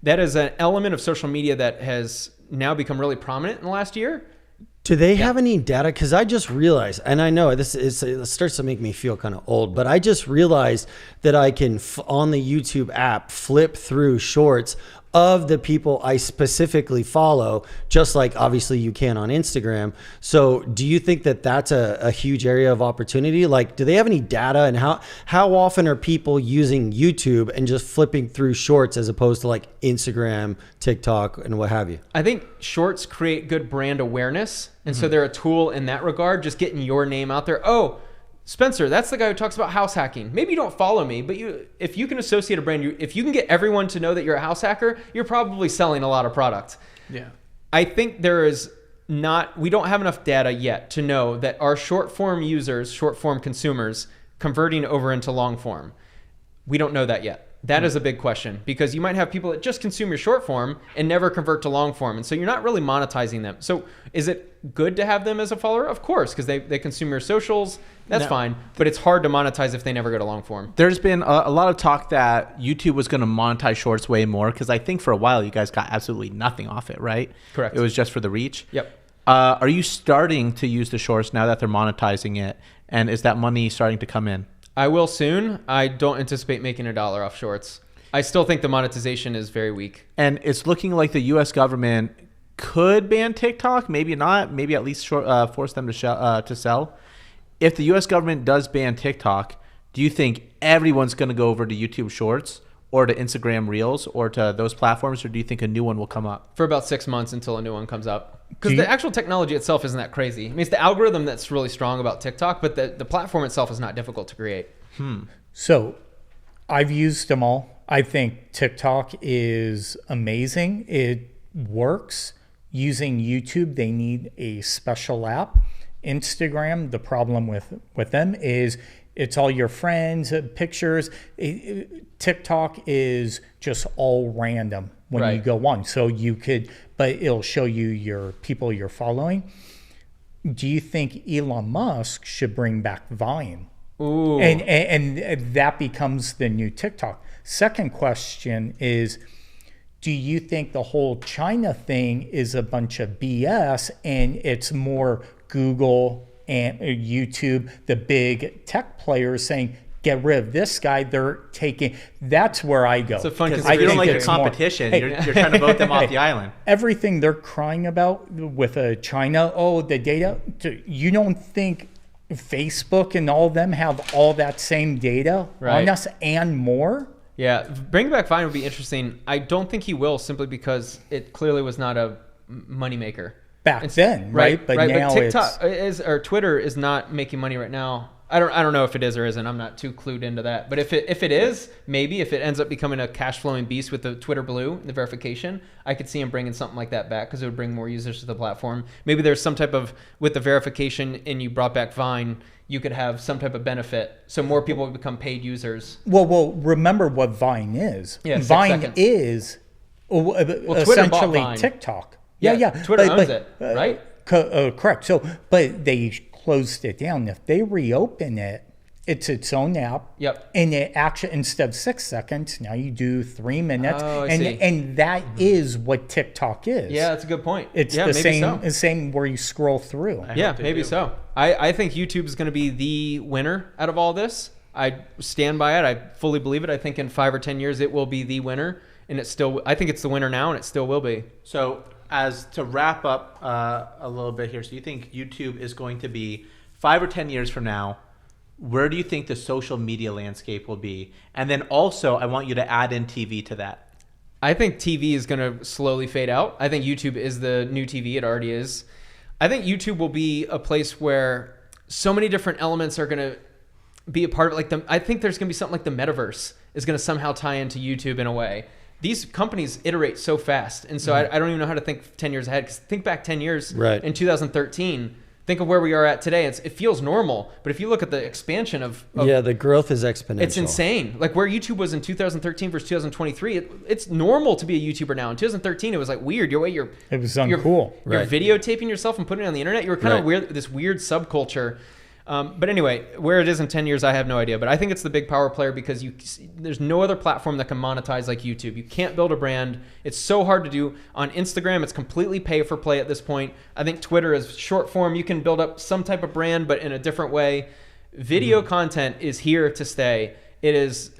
an element of social media that has now become really prominent in the last year. Do they have any data? Because I just realized, and I know it starts to make me feel kind of old, but I just realized that I can, on the YouTube app, flip through shorts of the people I specifically follow, just like obviously you can on Instagram. So do you think that that's a huge area of opportunity? Like, do they have any data, and how often are people using YouTube and just flipping through shorts as opposed to like Instagram, TikTok, and what have you? I think shorts create good brand awareness. And so they're a tool in that regard, just getting your name out there. Oh, Spencer, that's the guy who talks about house hacking. Maybe you don't follow me, but if you can associate a brand, if you can get everyone to know that you're a house hacker, you're probably selling a lot of product. Yeah. I think we don't have enough data yet to know that our short form users, short form consumers, converting over into long form. We don't know that yet. That is a big question, because you might have people that just consume your short form and never convert to long form. And so you're not really monetizing them. So is it good to have them as a follower? Of course, because they consume your socials. That's fine. But it's hard to monetize if they never go to long form. There's been a lot of talk that YouTube was going to monetize shorts way more, because I think for a while you guys got absolutely nothing off it, right? Correct. It was just for the reach. Yep. Are you starting to use the shorts now that they're monetizing it? And is that money starting to come in? I will soon. I don't anticipate making $1 off shorts. I still think the monetization is very weak. And it's looking like the U.S. government could ban TikTok, maybe not, maybe at least force them to sell. If the U.S. government does ban TikTok, do you think everyone's going to go over to YouTube Shorts or to Instagram Reels or to those platforms, or do you think a new one will come up? For about 6 months until a new one comes up. Because the actual technology itself isn't that crazy. I mean, it's the algorithm that's really strong about TikTok, but the platform itself is not difficult to create. So I've used them all. I think TikTok is amazing. It works. Using YouTube, they need a special app. Instagram, the problem with them is it's all your friends, pictures. TikTok is just all random when you go on. So but it'll show you your people you're following. Do you think Elon Musk should bring back Vine? Ooh. And that becomes the new TikTok. Second question is, do you think the whole China thing is a bunch of BS and it's more Google and YouTube, the big tech players saying, get rid of this guy, they're taking. That's where I go. It's a fun Because I if you don't think like the it's more- competition, Hey. you're trying to vote them off the island. Everything they're crying about with China, the data, you don't think Facebook and all of them have all that same data Right. on us and more? Yeah, bring back Vine would be interesting. I don't think he will, simply because it clearly was not a moneymaker Back then, right? But now but TikTok or Twitter is not making money right now. I don't know if it is or isn't. I'm not too clued into that. But if it is, maybe if it ends up becoming a cash flowing beast with the Twitter Blue, the verification, I could see him bringing something like that back, because it would bring more users to the platform. Maybe there's some type of, with the verification and you brought back Vine, you could have some type of benefit, so more people would become paid users. Well, remember what Vine is. Yeah, 6 Vine seconds. is Twitter bought essentially Vine. TikTok. Yeah, Yeah. Twitter owns it, right? Correct. So, but they closed it down. If they reopen it, it's its own app. Yep. And it actually, instead of 6 seconds, now you do 3 minutes. Oh, I and see. and that is what TikTok is. Yeah, that's a good point. It's yeah, the maybe same so. the same where you scroll through. Yeah, hope they maybe do. so. I think YouTube is going to be the winner out of all this. I stand by it. I fully believe it. I think in 5 or 10 years it will be the winner, and it's still. I think it's the winner now, and it still will be. So, as to wrap up a little bit here, so you think YouTube is going to be 5 or 10 years from now? Where do you think the social media landscape will be? And then also, I want you to add in TV to that. I think TV is going to slowly fade out. I think YouTube is the new TV. It already is. I think YouTube will be a place where so many different elements are going to be a part of it. I think there's going to be something like the metaverse is going to somehow tie into YouTube in a way. These companies iterate so fast. And so I don't even know how to think 10 years ahead. Because think back 10 years in 2013. Think of where we are at today. It feels normal. But if you look at the expansion of the growth is exponential. It's insane. Like where YouTube was in 2013 versus 2023, it's normal to be a YouTuber now. In 2013, it was like weird. You're It was uncool. You're Right. videotaping yourself and putting it on the internet. You were kind of weird, this weird subculture. But anyway, where it is in 10 years, I have no idea. But I think it's the big power player, because there's no other platform that can monetize like YouTube. You can't build a brand. It's so hard to do. On Instagram, it's completely pay for play at this point. I think Twitter is short form. You can build up some type of brand, but in a different way. Video content is here to stay. It's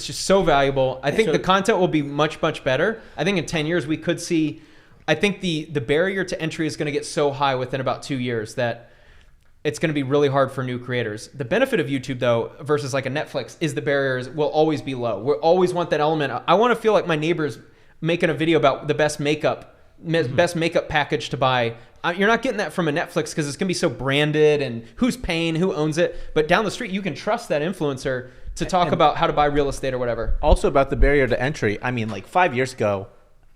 just so valuable. I think the content will be much, much better. I think in 10 years, we could see, I think the barrier to entry is going to get so high within about 2 years that it's going to be really hard for new creators. The benefit of YouTube, though, versus like a Netflix, is the barriers will always be low. We always want that element. I want to feel like my neighbor's making a video about the best makeup package to buy. You're not getting that from a Netflix, because it's going to be so branded and who's paying, who owns it. But down the street, you can trust that influencer to talk about how to buy real estate or whatever. Also about the barrier to entry. I mean, like 5 years ago,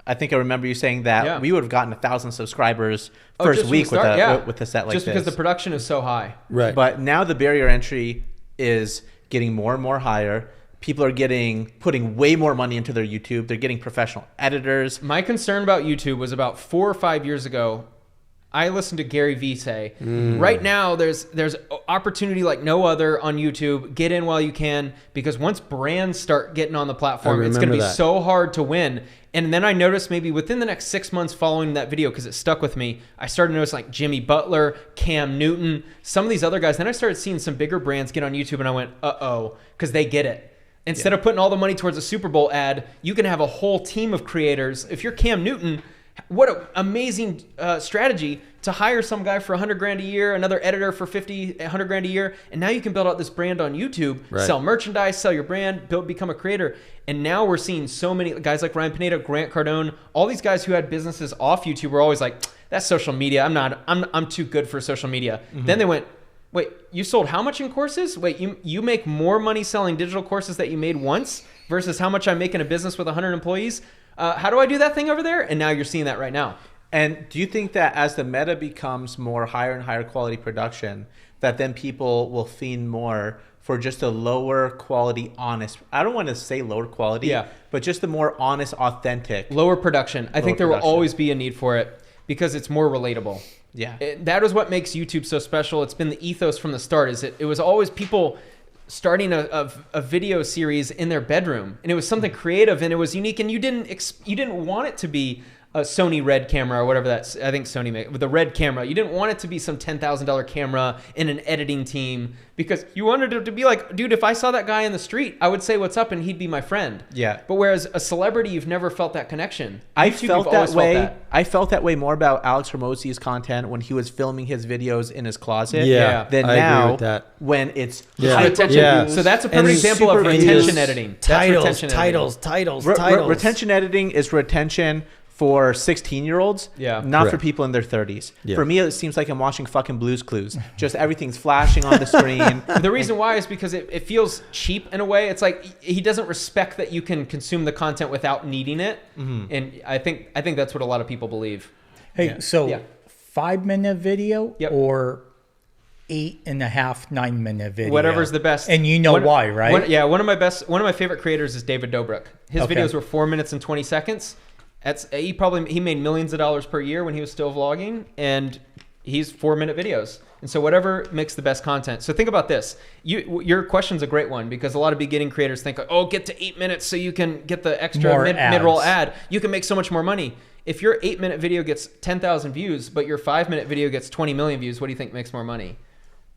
I think I remember you saying that we would have gotten 1,000 subscribers first week with a set like this. Just because the production is so high. Right. But now the barrier entry is getting more and more higher. People are putting way more money into their YouTube. They're getting professional editors. My concern about YouTube was about 4 or 5 years ago. I listened to Gary Vee say, right now there's opportunity like no other on YouTube. Get in while you can, because once brands start getting on the platform, it's going to be so hard to win. And then I noticed maybe within the next 6 months following that video, because it stuck with me, I started to notice like Jimmy Butler, Cam Newton, some of these other guys. Then I started seeing some bigger brands get on YouTube, and I went, uh-oh, because they get it. Instead of putting all the money towards a Super Bowl ad, you can have a whole team of creators. If you're Cam Newton, what an amazing strategy to hire some guy for $100,000 a year, another editor for $100,000 a year, and now you can build out this brand on YouTube, sell merchandise, sell your brand, become a creator. And now we're seeing so many guys like Ryan Pineda, Grant Cardone, all these guys who had businesses off YouTube were always like, "That's social media. I'm too good for social media." Then they went, "Wait, you sold how much in courses? Wait, you make more money selling digital courses that you made once versus how much I make in a business with 100 employees? How do I do that thing over there?" And now you're seeing that right now. And do you think that as the meta becomes more higher and higher quality production, that then people will fiend more for just a lower quality, honest, I don't want to say lower quality, but just the more honest, authentic. Lower production. I think there will always be a need for it because it's more relatable. Yeah. That is what makes YouTube so special. It's been the ethos from the start. It was always people starting a video series in their bedroom, and it was something creative and it was unique, and you didn't want it to be Sony red camera or whatever that's, I think Sony made with the red camera. You didn't want it to be some $10,000 camera in an editing team because you wanted it to be like, dude, if I saw that guy in the street, I would say what's up and he'd be my friend. Yeah. But whereas a celebrity, you've never felt that connection. I YouTube, felt you've that always way. felt that. I felt that way more about Alex Hormozi's content when he was filming his videos in his closet. Yeah, Than I agree now with that. when it's Yeah. hyper Retention. Yeah. So that's a And perfect example of super retention views, editing. That's Titles, retention editing. titles. Retention editing is retention for 16-year-olds, Yeah. not for Correct. people in their 30s. Yeah. For me, it seems like I'm watching fucking Blue's Clues. Just everything's flashing on the screen. The reason why is because it feels cheap in a way. It's like he doesn't respect that you can consume the content without needing it. And I think that's what a lot of people believe. Hey, so Yeah. 5-minute video Yep. or 8.5, 9-minute video? Whatever's the best. And you know why, right? One of my favorite creators is David Dobrik. His Okay. videos were 4 minutes and 20 seconds. He made millions of dollars per year when he was still vlogging, and he's 4-minute videos. And so whatever makes the best content. So think about this. Your question's a great one because a lot of beginning creators think, oh, get to 8 minutes so you can get the extra More mid-roll ads. ad. You can make so much more money. If your 8-minute video gets 10,000 views, but your 5-minute video gets 20 million views, what do you think makes more money?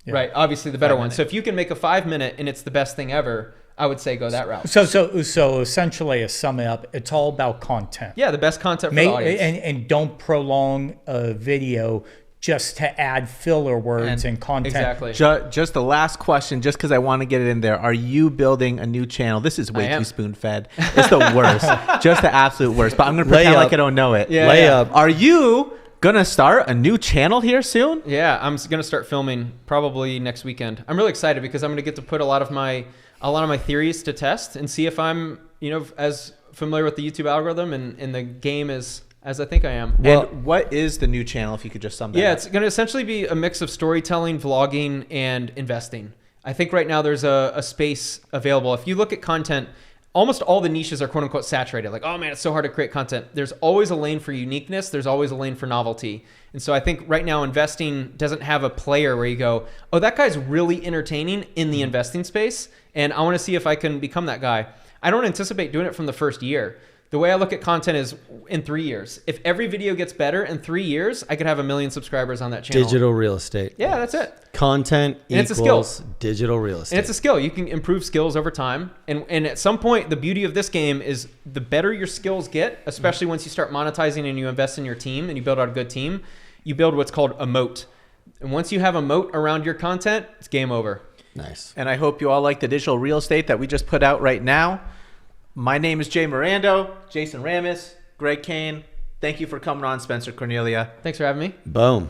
Yeah. Right, obviously the better 5 one. minute. So if you can make a 5-minute and it's the best thing ever, I would say go that route. So essentially, to sum it up, it's all about content. Yeah, the best content for the audience. And don't prolong a video just to add filler words and content. Exactly. Just the last question, just because I want to get it in there. Are you building a new channel? This is way I am. too spoon-fed. It's the worst. Just the absolute worst. But I'm going to pretend Layup. like I don't know it. Yeah. Layup. Are you going to start a new channel here soon? Yeah, I'm going to start filming probably next weekend. I'm really excited because I'm going to get to put a lot of my theories to test and see if I'm, as familiar with the YouTube algorithm and the game as I think I am. Well- And what is the new channel, if you could just sum that Yeah, up? it's going to essentially be a mix of storytelling, vlogging, and investing. I think right now there's a space available. If you look at content, almost all the niches are quote unquote saturated. Like, oh man, it's so hard to create content. There's always a lane for uniqueness. There's always a lane for novelty. And so I think right now investing doesn't have a player where you go, oh, that guy's really entertaining in the investing space. And I want to see if I can become that guy. I don't anticipate doing it from the first year. The way I look at content is in 3 years. If every video gets better in 3 years, I could have 1 million subscribers on that channel. Digital real estate. Yeah, that's it. Content And it's a equals digital real estate. And it's a skill. You can improve skills over time. And at some point, the beauty of this game is the better your skills get, especially once you start monetizing and you invest in your team and you build out a good team, you build what's called a moat. And once you have a moat around your content, it's game over. Nice. And I hope you all like the digital real estate that we just put out right now. My name is Jay Mirando, Jason Ramus, Greg Cain. Thank you for coming on, Spencer Cornelia. Thanks for having me. Boom.